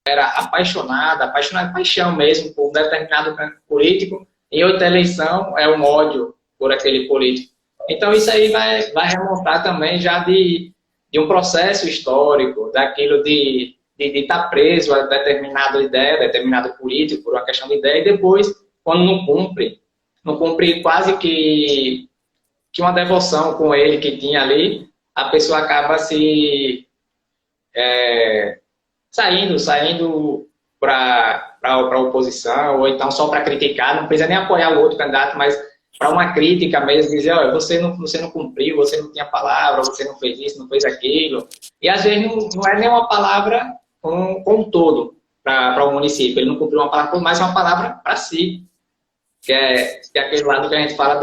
era apaixonada, paixão mesmo por um determinado político, em outra eleição é um ódio por aquele político. Então isso aí vai remontar também já de um processo histórico, daquilo de estar preso a determinada ideia, determinado político, por uma questão de ideia, e depois, quando não cumpre quase que uma devoção com ele que tinha ali, a pessoa acaba saindo para a oposição, ou então só para criticar, não precisa nem apoiar o outro candidato, mas para uma crítica mesmo, dizer, olha, você não cumpriu, você não tinha palavra, você não fez isso, não fez aquilo. E às vezes não é nem uma palavra com um todo para o município, ele não cumpriu uma palavra, mas uma palavra para si, que é aquele lado que a gente fala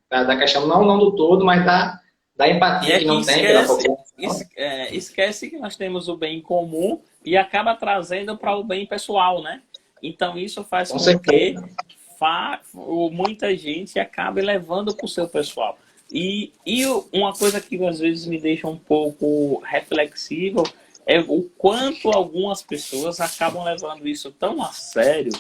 da questão não do todo, mas da empatia que não tem pela população. Esquece que nós temos o bem comum e acaba trazendo para o bem pessoal, né? Então isso faz com que muita gente acabe levando para o seu pessoal. E uma coisa que às vezes me deixa um pouco reflexivo é o quanto algumas pessoas acabam levando isso tão a sério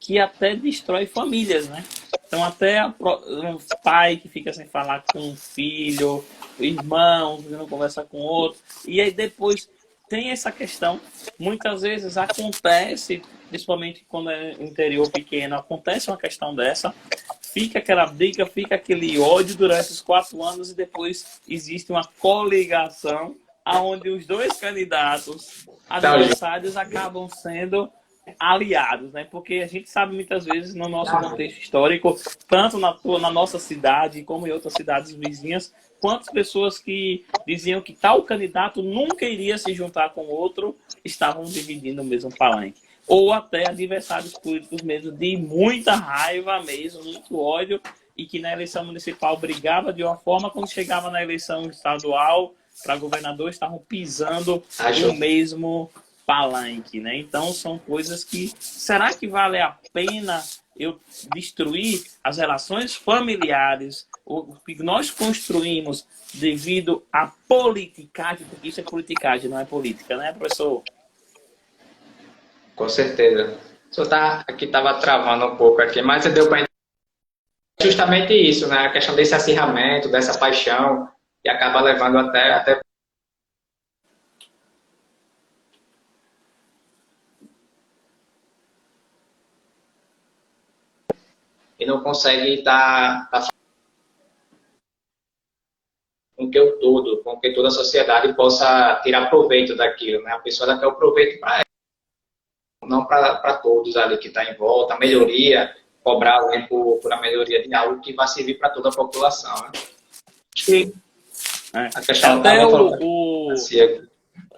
que até destrói famílias, né? Então até um pai que fica sem falar com um filho, irmão que não conversa com outro, e aí depois tem essa questão, muitas vezes acontece, principalmente quando é interior pequeno, acontece uma questão dessa, fica aquela briga, fica aquele ódio durante os 4 anos e depois existe uma coligação onde os dois candidatos adversários acabam sendo aliados, né? Porque a gente sabe muitas vezes no nosso contexto histórico, tanto na nossa cidade como em outras cidades vizinhas, quantas pessoas que diziam que tal candidato nunca iria se juntar com outro estavam dividindo o mesmo palanque. Ou até adversários políticos mesmo, de muita raiva mesmo, muito ódio, e que na eleição municipal brigava de uma forma, quando chegava na eleição estadual para governador, estavam pisando o mesmo palanque, né? Então são coisas que... Será que vale a pena eu destruir as relações familiares, o que nós construímos devido à politicagem? Porque isso é politicagem, não é política, né, professor? Com certeza. O senhor aqui estava travando um pouco aqui, mas deu para entender justamente isso, né? A questão desse acirramento, dessa paixão, e acaba levando até e não consegue estar com que toda a sociedade possa tirar proveito daquilo, né? A pessoa ela quer o proveito para ela, não para todos ali que está em volta, a melhoria, cobrar alguém por a melhoria de algo que vai servir para toda a população, né? Acho que a questão até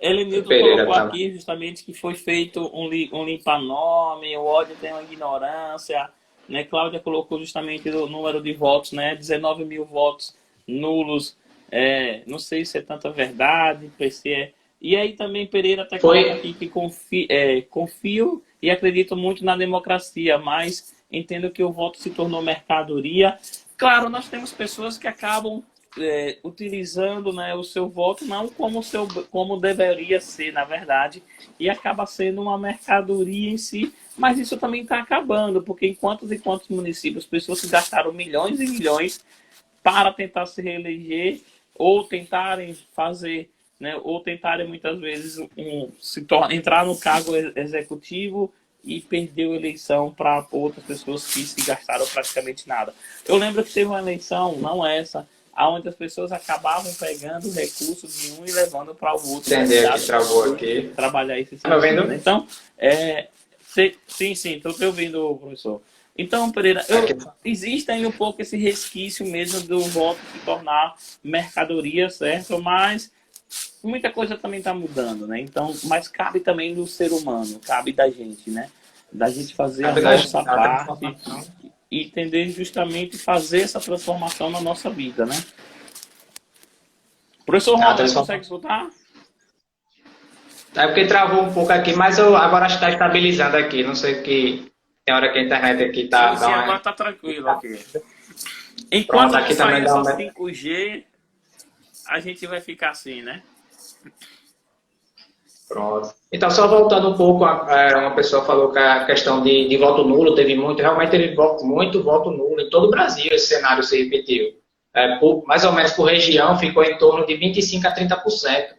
Elenildo colocou aqui justamente que foi feito um limpa-nome, o ódio tem uma ignorância, né? Cláudia colocou justamente o número de votos, né? 19 mil votos nulos. Não sei se é tanta verdade, se é. E aí também Pereira até coloca aqui que confio e acredito muito na democracia, mas entendo que o voto se tornou mercadoria. Claro, nós temos pessoas que acabam utilizando, né, o seu voto não como deveria ser, na verdade, e acaba sendo uma mercadoria em si, mas isso também está acabando, porque em quantos e quantos municípios pessoas que gastaram milhões e milhões para tentar se reeleger ou tentarem fazer, né, ou tentarem muitas vezes entrar no cargo executivo e perdeu a eleição para outras pessoas que se gastaram praticamente nada. Eu lembro que teve uma eleição, não essa, onde as pessoas acabavam pegando recursos de um e levando para o outro. Entender que travou aqui. Trabalhar esse Tá vendo? né? Então, sim, estou te ouvindo, professor. Então, Pereira, existe ainda um pouco esse resquício mesmo do voto se tornar mercadoria, certo? Mas muita coisa também está mudando, né? Então, mas cabe também do ser humano, cabe da gente, né? Da gente fazer a nossa parte e entender justamente fazer essa transformação na nossa vida, né? Professor Ronaldo, você consegue escutar? É porque travou um pouco aqui, mas eu agora acho que está estabilizando aqui. Não sei o que. Tem hora que a internet aqui está. Sim, agora está tranquilo aqui. Enquanto não sair essa 5G, a gente vai ficar assim, né? Pronto. Então, só voltando um pouco, uma pessoa falou que a questão de voto nulo teve muito, realmente teve muito voto nulo em todo o Brasil, esse cenário se repetiu. Mais ou menos por região, ficou em torno de 25% a 30%.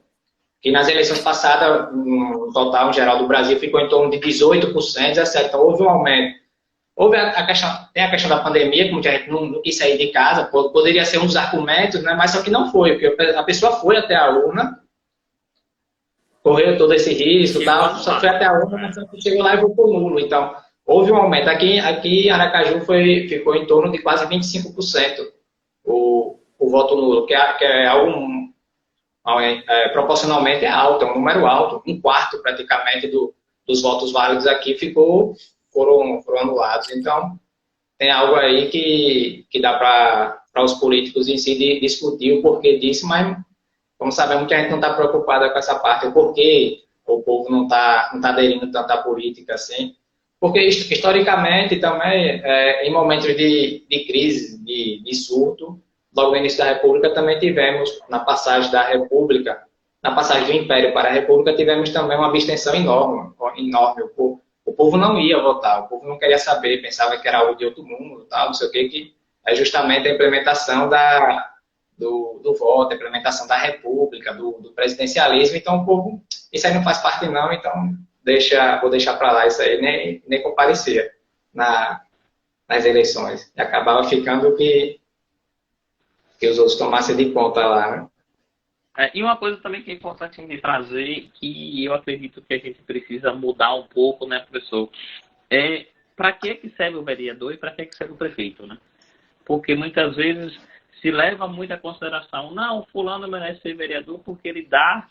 Que nas eleições passadas, no total, em geral, do Brasil, ficou em torno de 18%, 17%. Então, houve um aumento. Tem a questão da pandemia, que muita gente não quis sair de casa, poderia ser um dos argumentos, né? Mas só que não foi, porque a pessoa foi até a urna, correu todo esse risco, tal, só foi até a urna, mas chegou lá e votou nulo. Então, houve um aumento. Aqui em Aracaju ficou em torno de quase 25% o voto nulo, que é algo proporcionalmente alto, é um número alto. Um quarto, praticamente, dos votos válidos aqui foram anulados. Então, tem algo aí que dá para os políticos em si discutir o porquê disso, mas, como sabemos, muita gente não está preocupada com essa parte, o porquê o povo não tá aderindo tanto à política assim. Porque, historicamente, também, em momentos de crise, de surto, logo no início da República, também tivemos, na passagem da República, na passagem do Império para a República, tivemos também uma abstenção enorme. O povo não ia votar, o povo não queria saber, pensava que era algo de outro mundo, tal, não sei o que é justamente a implementação do voto, a implementação da República, do presidencialismo. Então, o povo, isso aí não faz parte não, então vou deixar para lá isso aí, nem comparecia nas eleições. E acabava ficando que os outros tomassem de conta lá, né? E uma coisa também que é importante de trazer, que eu acredito que a gente precisa mudar um pouco, né, professor? Para que serve o vereador e para que serve o prefeito, né? Porque muitas vezes se leva muito em consideração, não, fulano merece ser vereador porque ele dá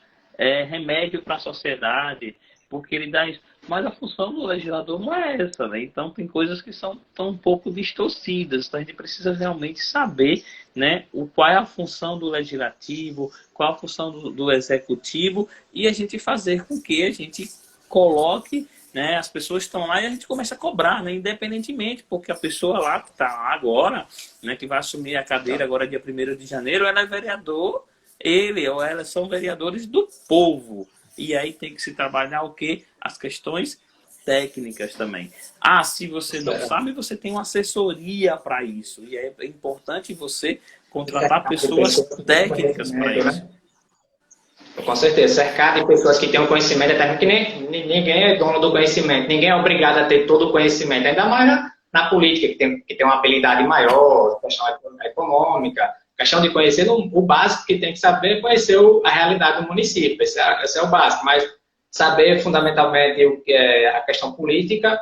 remédio para a sociedade, porque ele dá isso. Mas a função do legislador não é essa, né? Então tem coisas que estão um pouco distorcidas. Então a gente precisa realmente saber, né, qual é a função do legislativo, qual a função do executivo, e a gente fazer com que a gente coloque, né, as pessoas estão lá e a gente começa a cobrar, né, independentemente, porque a pessoa lá que está agora, né, que vai assumir a cadeira agora dia 1º de janeiro, ela é vereador, ele ou ela são vereadores do povo. E aí tem que se trabalhar o quê? As questões técnicas também. Se você não sabe, você tem uma assessoria para isso. E é importante você contratar pessoas técnicas para isso. Com certeza, cercado de pessoas que têm um conhecimento, até que ninguém é dono do conhecimento, ninguém é obrigado a ter todo o conhecimento, ainda mais na política, que tem uma habilidade maior, questão econômica, questão de conhecer o básico que tem que saber, conhecer a realidade do município, esse é o básico, mas saber fundamentalmente o que é a questão política,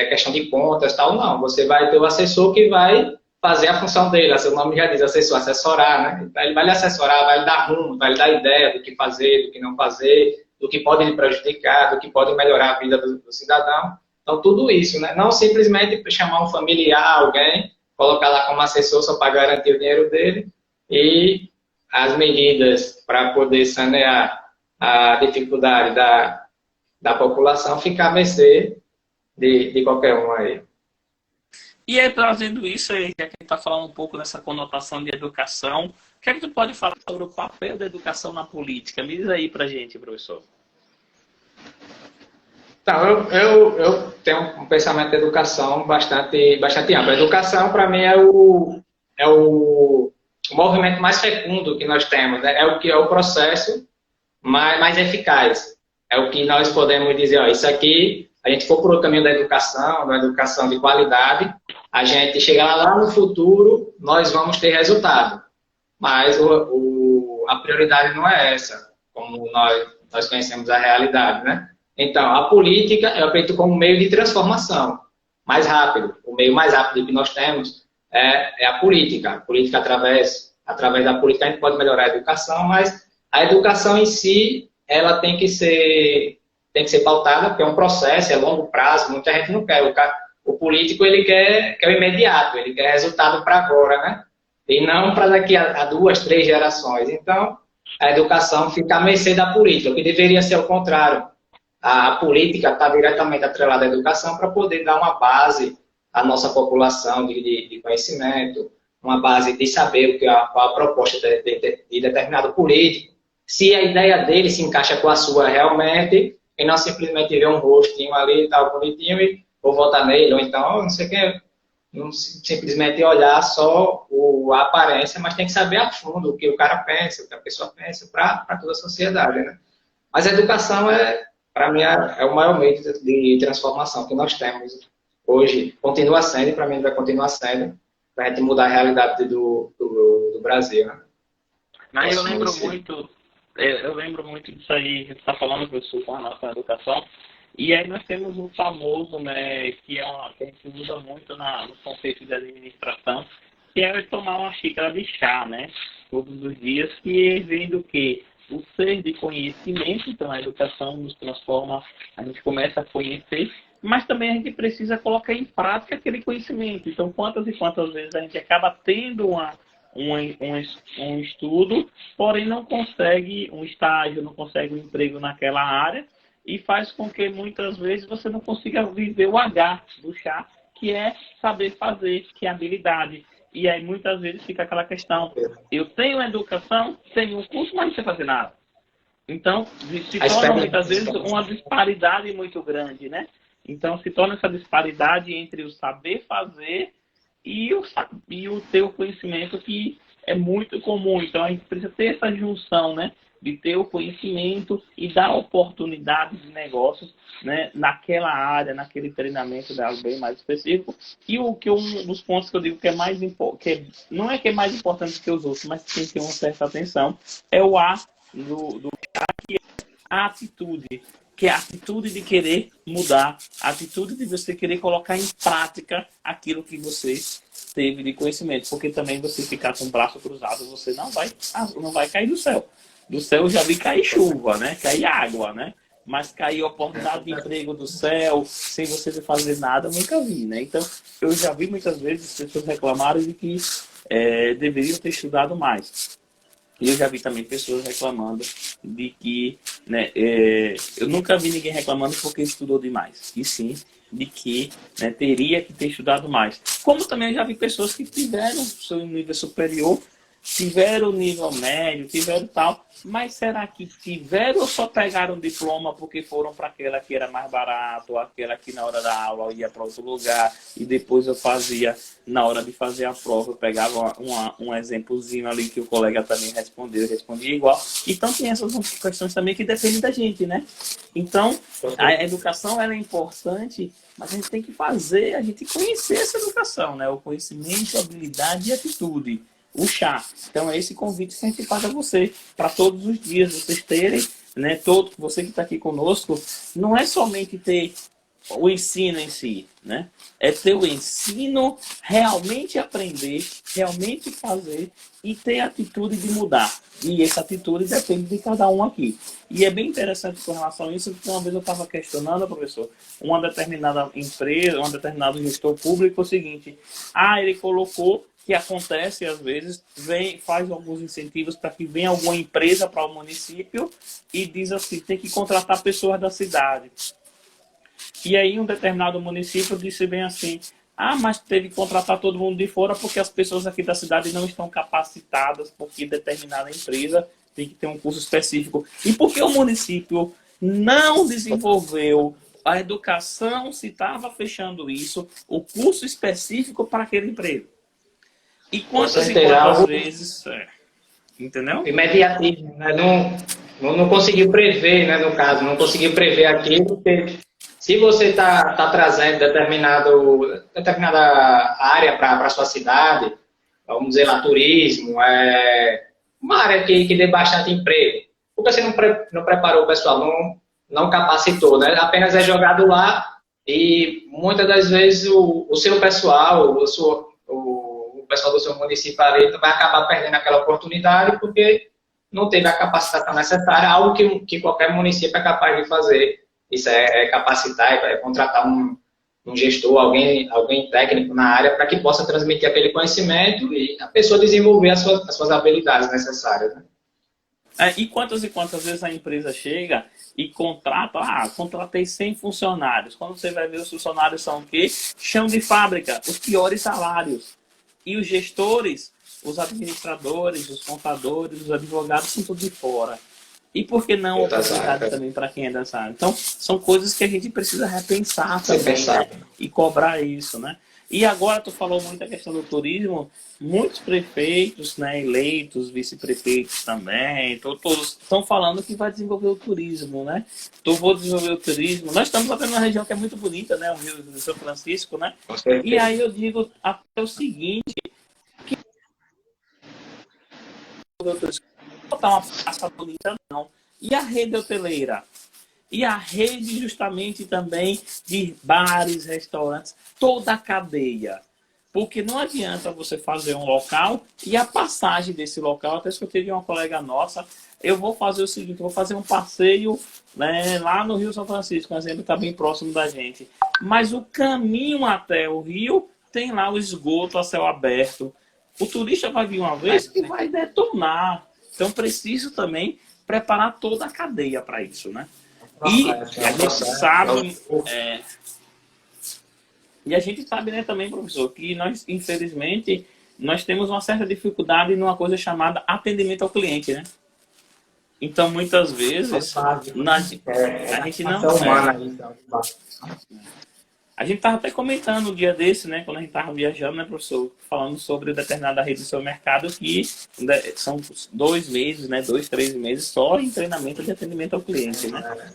questão de contas, tal, não. Você vai ter o assessor que vai fazer a função dele, seu nome já diz assessor, assessorar, né? Ele vai lhe assessorar, vai lhe dar rumo, vai lhe dar ideia do que fazer, do que não fazer, do que pode lhe prejudicar, do que pode melhorar a vida do cidadão. Então, tudo isso, né? Não simplesmente chamar um familiar, alguém, colocar lá como assessor só para garantir o dinheiro dele e as medidas para poder sanear a dificuldade da população ficar a mercê de qualquer um aí. E aí, trazendo isso, já que a gente está falando um pouco dessa conotação de educação, o que é que tu pode falar sobre o papel da educação na política? Me diz aí pra gente, professor. Então, eu tenho um pensamento de educação bastante amplo. A educação, para mim, é o movimento mais fecundo que nós temos, né? É o processo mais eficaz. É o que nós podemos dizer, isso aqui, a gente for por o caminho da educação de qualidade, a gente chegar lá no futuro, nós vamos ter resultado. mas a prioridade não é essa, como nós conhecemos a realidade, né? Então, a política é feita como meio de transformação, mais rápido. O meio mais rápido que nós temos é a política. A política, através da política, a gente pode melhorar a educação, mas a educação em si, ela tem que ser pautada, porque é um processo, é longo prazo, muita gente não quer. O político, ele quer o imediato, ele quer resultado para agora, né? E não para daqui a 2, 3 gerações. Então, a educação fica à mercê da política, o que deveria ser o contrário. A política está diretamente atrelada à educação para poder dar uma base à nossa população de conhecimento, uma base de saber qual a proposta de determinado político, se a ideia dele se encaixa com a sua realmente, e não simplesmente ver um rostinho ali, tal, bonitinho, e vou votar nele, ou então, não sei o que, não simplesmente olhar só a aparência, mas tem que saber a fundo o que o cara pensa, o que a pessoa pensa, para toda a sociedade, né? Mas a educação, para mim, é o maior meio de transformação que nós temos hoje. Continua sendo, e para mim vai continuar sendo, para a gente mudar a realidade do Brasil, né? Mas eu lembro muito disso aí, a gente está falando, professor, com a nossa educação. E aí nós temos um famoso, né, que a gente usa muito no conceito de administração, que é tomar uma xícara de chá, né, todos os dias, que vem do quê? O ser de conhecimento. Então a educação nos transforma, a gente começa a conhecer, mas também a gente precisa colocar em prática aquele conhecimento. Então quantas e quantas vezes a gente acaba tendo um estudo, porém não consegue um estágio, não consegue um emprego naquela área, e faz com que muitas vezes você não consiga viver o H do chá, que é saber fazer, que é habilidade. E aí muitas vezes fica aquela questão, eu tenho educação, tenho um curso, mas não sei fazer nada. Então se torna muitas vezes uma disparidade muito grande, né? Então se torna essa disparidade entre o saber fazer e o ter o conhecimento, que é muito comum. Então a gente precisa ter essa junção, né, de ter o conhecimento e dar oportunidades de negócios, né, naquela área, naquele treinamento de algo bem mais específico. E um dos pontos que eu digo que é mais importante, não é que é mais importante que os outros, mas tem que ter uma certa atenção, é o A do que é a atitude, que é a atitude de querer mudar, a atitude de você querer colocar em prática aquilo que você teve de conhecimento, porque também você ficar com o braço cruzado, você não vai cair do céu. Do céu eu já vi cair chuva, né? Cair água, né? Mas cair oportunidade de emprego do céu, sem você fazer nada, eu nunca vi, né? Então, eu já vi muitas vezes pessoas reclamarem de que deveriam ter estudado mais. E eu já vi também pessoas reclamando de que, né, eu nunca vi ninguém reclamando porque estudou demais. E sim, de que, né, teria que ter estudado mais. Como também eu já vi pessoas que tiveram seu nível superior, tiveram nível médio, tiveram tal, mas será que tiveram ou só pegaram diploma porque foram para aquela que era mais barato, ou aquela que na hora da aula eu ia para outro lugar e depois eu fazia, na hora de fazer a prova, eu pegava um exemplozinho ali que o colega também respondeu, eu respondia igual. Então tem essas questões também que dependem da gente, né? Então a educação ela é importante, mas a gente tem que fazer, a gente conhecer essa educação, né? O conhecimento, habilidade e atitude. O chá. Então é esse convite que a gente faz a você, para todos os dias vocês terem, né, você que está aqui conosco, não é somente ter o ensino em si, né? É ter o ensino, realmente aprender, realmente fazer e ter a atitude de mudar. E essa atitude depende de cada um aqui. E é bem interessante com relação a isso, porque uma vez eu estava questionando, professor, uma determinada empresa, um determinado gestor público, o seguinte, ele colocou que acontece às vezes, faz alguns incentivos para que venha alguma empresa para o município e diz assim, tem que contratar pessoas da cidade. E aí um determinado município disse bem assim, mas teve que contratar todo mundo de fora porque as pessoas aqui da cidade não estão capacitadas, porque determinada empresa tem que ter um curso específico. E porque o município não desenvolveu a educação, se estava fechando isso, o curso específico para aquele emprego. E quantas vezes, entendeu? Imediatismo, né? Não conseguiu prever, né, no caso, não conseguiu prever aquilo, porque se você está trazendo determinada área para a sua cidade, vamos dizer lá, turismo, uma área que dê bastante emprego. Por que você não preparou o pessoal, não capacitou, né? Apenas é jogado lá e muitas das vezes o seu pessoal, o pessoal do seu município ali vai acabar perdendo aquela oportunidade porque não teve a capacitação necessária, algo que qualquer município é capaz de fazer. Isso é capacitar, é contratar um gestor, alguém técnico na área para que possa transmitir aquele conhecimento e a pessoa desenvolver as suas habilidades necessárias. Né? E quantas vezes a empresa chega e contrata, contratei 100 funcionários. Quando você vai ver, os funcionários são o quê? Chão de fábrica, os piores salários. E os gestores, os administradores, os contadores, os advogados são tudo de fora. E por que não oportunidade também para quem é dessa área? Então, são coisas que a gente precisa repensar também, né? E cobrar isso, né? E agora tu falou muito a questão do turismo, muitos prefeitos, né, eleitos, vice-prefeitos também, todos estão falando que vai desenvolver o turismo, né? Vou desenvolver o turismo. Nós estamos até numa região que é muito bonita, né? O Rio de São Francisco, né? E aí eu digo até o seguinte, que botar uma praça bonita, não. E a rede hoteleira? E a rede justamente também de bares, restaurantes, toda a cadeia. Porque não adianta você fazer um local e a passagem desse local, até escutei de uma colega nossa, eu vou fazer o seguinte, vou fazer um passeio, né, lá no Rio São Francisco, um exemplo que está bem próximo da gente. Mas o caminho até o rio tem lá o esgoto a céu aberto. O turista vai vir uma vez e vai detonar. Então preciso também preparar toda a cadeia para isso, né? E a gente sabe, e a gente sabe, né, também, professor, que nós, infelizmente, nós temos uma certa dificuldade numa coisa chamada atendimento ao cliente, né? Então, muitas vezes, a gente não... A gente estava até comentando um dia desse, né, quando a gente estava viajando, né, professor, falando sobre determinada rede do seu mercado que são 2 meses, né, 2, 3 meses só em treinamento de atendimento ao cliente, né?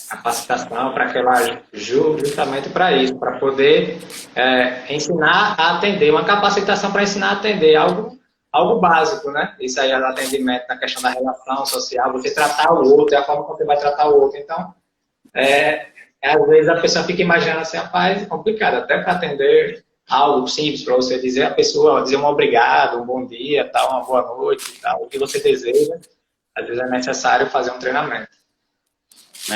Capacitação para aquela justamente para isso, para poder ensinar a atender, uma capacitação para ensinar a atender, algo básico, né? Isso aí é o atendimento na questão da relação social, você tratar o outro, é a forma como você vai tratar o outro. Então, às vezes a pessoa fica imaginando assim, rapaz, é complicado, até para atender algo simples para você dizer a pessoa, dizer um obrigado, um bom dia, tal, uma boa noite, tal, o que você deseja, às vezes é necessário fazer um treinamento.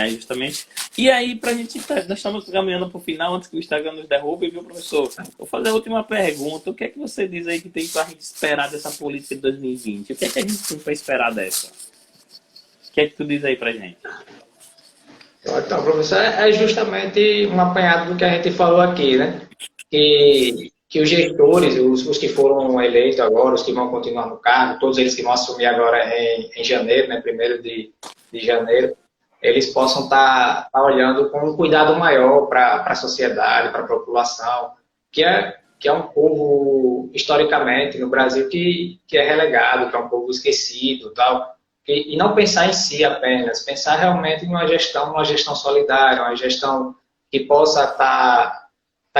Justamente. E aí, pra gente, nós estamos caminhando para o final, antes que o Instagram nos derrube, viu, professor? Vou fazer a última pergunta. O que é que você diz aí que tem para a gente esperar dessa política de 2020? O que é que a gente tem para esperar dessa? O que é que tu diz aí pra gente? Então, professor, é justamente um apanhado do que a gente falou aqui, né? Que os gestores, os que foram eleitos agora, os que vão continuar no cargo, todos eles que vão assumir agora em janeiro, né? 1º de janeiro, eles possam estar olhando com um cuidado maior para a sociedade, para a população, que é um povo, historicamente, no Brasil, que é relegado, que é um povo esquecido, tal. E não pensar em si apenas, pensar realmente em uma gestão solidária, uma gestão que possa estar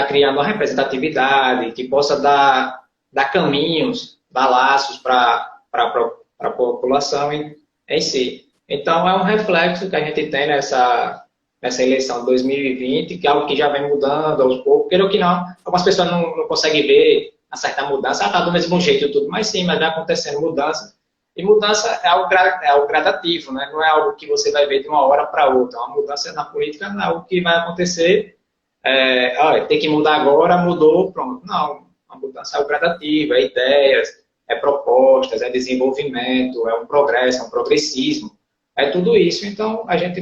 criando uma representatividade, que possa dar caminhos, dar laços para a população em si. Então, é um reflexo que a gente tem nessa eleição de 2020, que é algo que já vem mudando aos poucos. Queira ou que não, algumas pessoas não conseguem ver a certa mudança. Está do mesmo jeito e tudo, mas sim, mas vai acontecendo mudança. E mudança é algo gradativo, né? Não é algo que você vai ver de uma hora para outra. Uma mudança na política não é algo que vai acontecer, tem que mudar agora, mudou, pronto. Não, a mudança é algo gradativo, é ideias, é propostas, é desenvolvimento, é um progresso, é um progressismo. É tudo isso. Então, a gente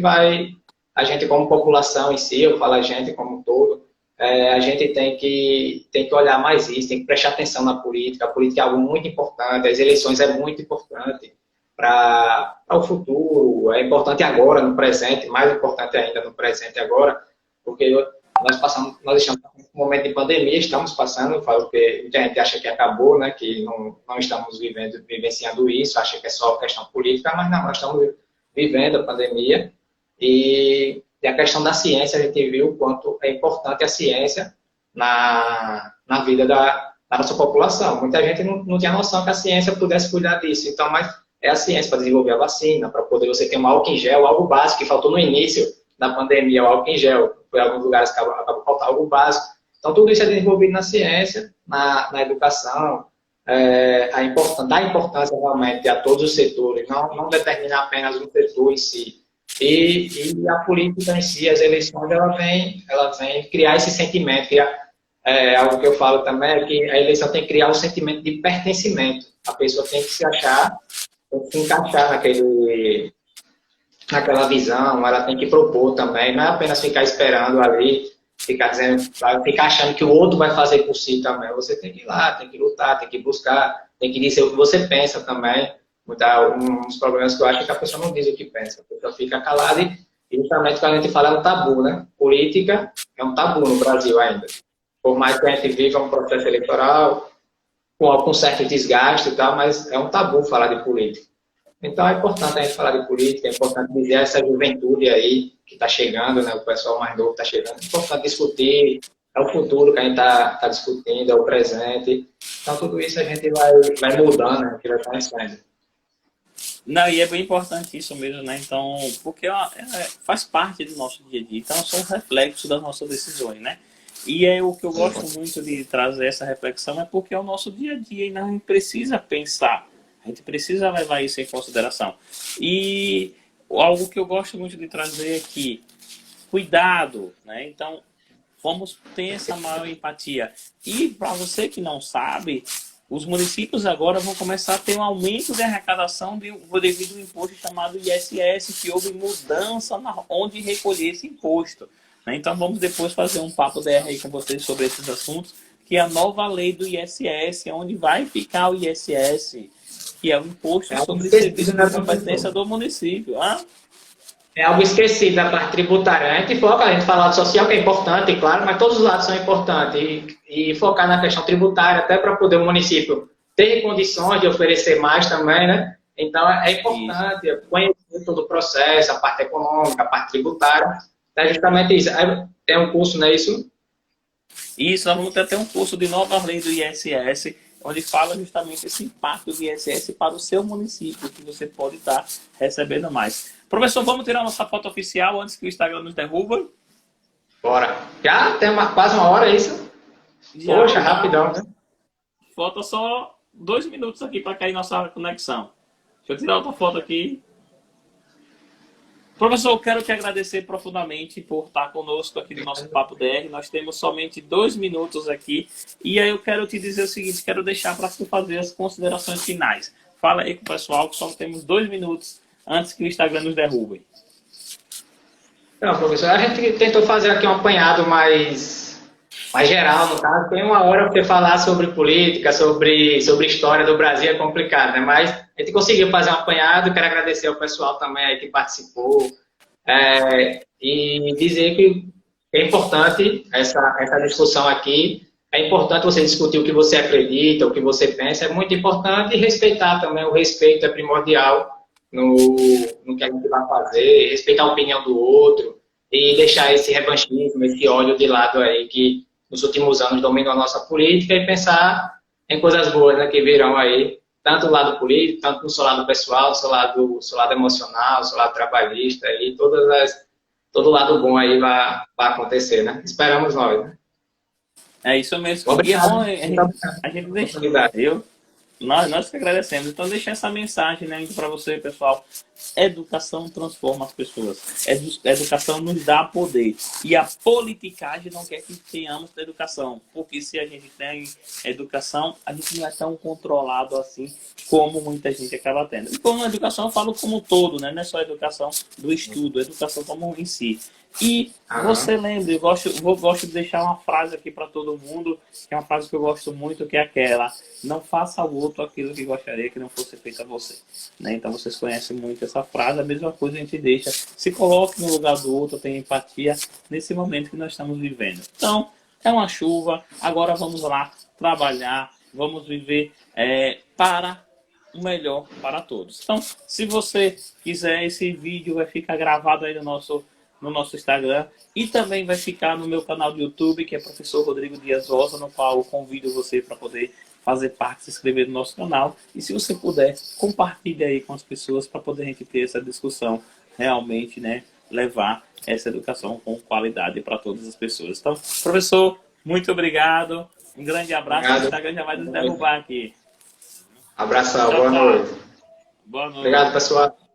como população em si, eu falo a gente como um todo, a gente tem que olhar mais isso, tem que prestar atenção na política. A política é algo muito importante, as eleições é muito importante para o futuro, é importante agora, no presente, mais importante ainda no presente agora, porque nós estamos num momento de pandemia, estamos passando, falo que muita gente acha que acabou, né, que não estamos vivenciando isso, acha que é só questão política, mas não, nós estamos vivendo a pandemia. E a questão da ciência, a gente viu o quanto é importante a ciência na vida da nossa população. Muita gente não tinha noção que a ciência pudesse cuidar disso. Então, mas é a ciência para desenvolver a vacina, para poder você ter um álcool em gel, algo básico que faltou no início da pandemia, o álcool em gel. Em alguns lugares acabou faltando algo básico. Então, tudo isso é desenvolvido na ciência, na educação, dá importância realmente a todos os setores, não determinar apenas um setor em si. E a política em si, as eleições, ela vem criar esse sentimento, algo que eu falo também é que a eleição tem que criar um sentimento de pertencimento. A pessoa tem que se achar, tem que se encaixar naquela visão, ela tem que propor também, não é apenas ficar esperando ali, ficar achando que o outro vai fazer por si também. Você tem que ir lá, tem que lutar, tem que buscar, tem que dizer o que você pensa também. Um dos problemas que eu acho é que a pessoa não diz o que pensa, a pessoa fica calada e justamente quando a gente fala é um tabu, né? Política é um tabu no Brasil ainda. Por mais que a gente viva um processo eleitoral com certo desgaste e tal, mas é um tabu falar de política. Então é importante a gente falar de política, é importante dizer essa juventude aí que está chegando, né? O pessoal mais novo está chegando, é importante discutir, é o futuro que a gente está discutindo, é o presente. Então tudo isso a gente vai mudando, né? A gente vai conhecendo. Não, e é bem importante isso mesmo, né? Então, porque faz parte do nosso dia a dia. Então, são reflexos das nossas decisões, né? E é o que eu gosto muito de trazer essa reflexão, é porque é o nosso dia a dia e a gente precisa pensar, a gente precisa levar isso em consideração. E algo que eu gosto muito de trazer é que, cuidado, né? Então, vamos ter essa maior empatia. E para você que não sabe, os municípios agora vão começar a ter um aumento de arrecadação devido ao imposto chamado ISS, que houve mudança onde recolher esse imposto. Então vamos depois fazer um papo DR aí com vocês sobre esses assuntos, que é a nova lei do ISS, onde vai ficar o ISS, que é o imposto sobre serviço de competência do município. É algo esquecido da parte tributária. A gente foca, a gente fala do social, que é importante, claro, mas todos os lados são importantes. E focar na questão tributária, até para poder o município ter condições de oferecer mais também, né? Então, é importante conhecer todo o processo, a parte econômica, a parte tributária. É justamente isso. É um curso, não é isso? Isso, nós vamos ter até um curso de nova lei do ISS, onde fala justamente esse impacto do ISS para o seu município, que você pode estar recebendo mais. Professor, vamos tirar nossa foto oficial antes que o Instagram nos derruba? Bora. Já tem quase uma hora, é isso? Poxa, rapidão, né? Falta só 2 minutos aqui para cair nossa conexão. Deixa eu tirar outra foto aqui. Professor, eu quero te agradecer profundamente por estar conosco aqui no nosso Papo DR. Nós temos somente 2 minutos aqui. E aí eu quero te dizer o seguinte, quero deixar para tu fazer as considerações finais. Fala aí com o pessoal que só temos 2 minutos antes que o Instagram nos derrube. Não, professor, a gente tentou fazer aqui um apanhado mais geral, no caso. Tem uma hora para você falar sobre política, sobre história do Brasil, é complicado, né? Mas a gente conseguiu fazer um apanhado. Quero agradecer ao pessoal também aí que participou e dizer que é importante essa discussão aqui. É importante você discutir o que você acredita, o que você pensa, é muito importante, e respeitar também. O respeito é primordial no que a gente vai fazer, respeitar a opinião do outro e deixar esse revanchismo, esse ódio de lado aí que nos últimos anos dominou a nossa política e pensar em coisas boas, né, que virão aí, tanto do lado político, tanto no seu lado pessoal, seu lado emocional, seu lado trabalhista, e todo lado bom aí vai acontecer, né? Esperamos nós, né? É isso mesmo. Obrigado. E é bom a gente deixa. Nós que agradecemos. Então, deixa essa mensagem, né, para você, pessoal. Educação transforma as pessoas. Educação nos dá poder. E a politicagem não quer que tenhamos educação. Porque se a gente tem educação, a gente não é tão controlado assim como muita gente acaba tendo. E como educação, eu falo como um todo, né? Não é só a educação do estudo, a educação como em si. E você lembra, eu gosto de deixar uma frase aqui para todo mundo, que é uma frase que eu gosto muito, que é aquela: não faça ao outro aquilo que gostaria que não fosse feito a você. Né? Então vocês conhecem muito essa frase, a mesma coisa a gente deixa, se coloque no lugar do outro, tenha empatia nesse momento que nós estamos vivendo. Então, é uma chuva, agora vamos lá trabalhar, vamos viver para o melhor para todos. Então, se você quiser, esse vídeo vai ficar gravado aí no nosso no nosso Instagram e também vai ficar no meu canal do YouTube, que é Professor Rodrigo Dias Rosa, no qual eu convido você para poder fazer parte, se inscrever no nosso canal. E se você puder, compartilhe aí com as pessoas para poder a gente ter essa discussão realmente, né? Levar essa educação com qualidade para todas as pessoas. Então, professor, muito obrigado. Um grande abraço. Obrigado. O Instagram já vai nos derrubar aqui. Abração, Tchau, boa tchau. noite. Boa noite. Obrigado, pessoal.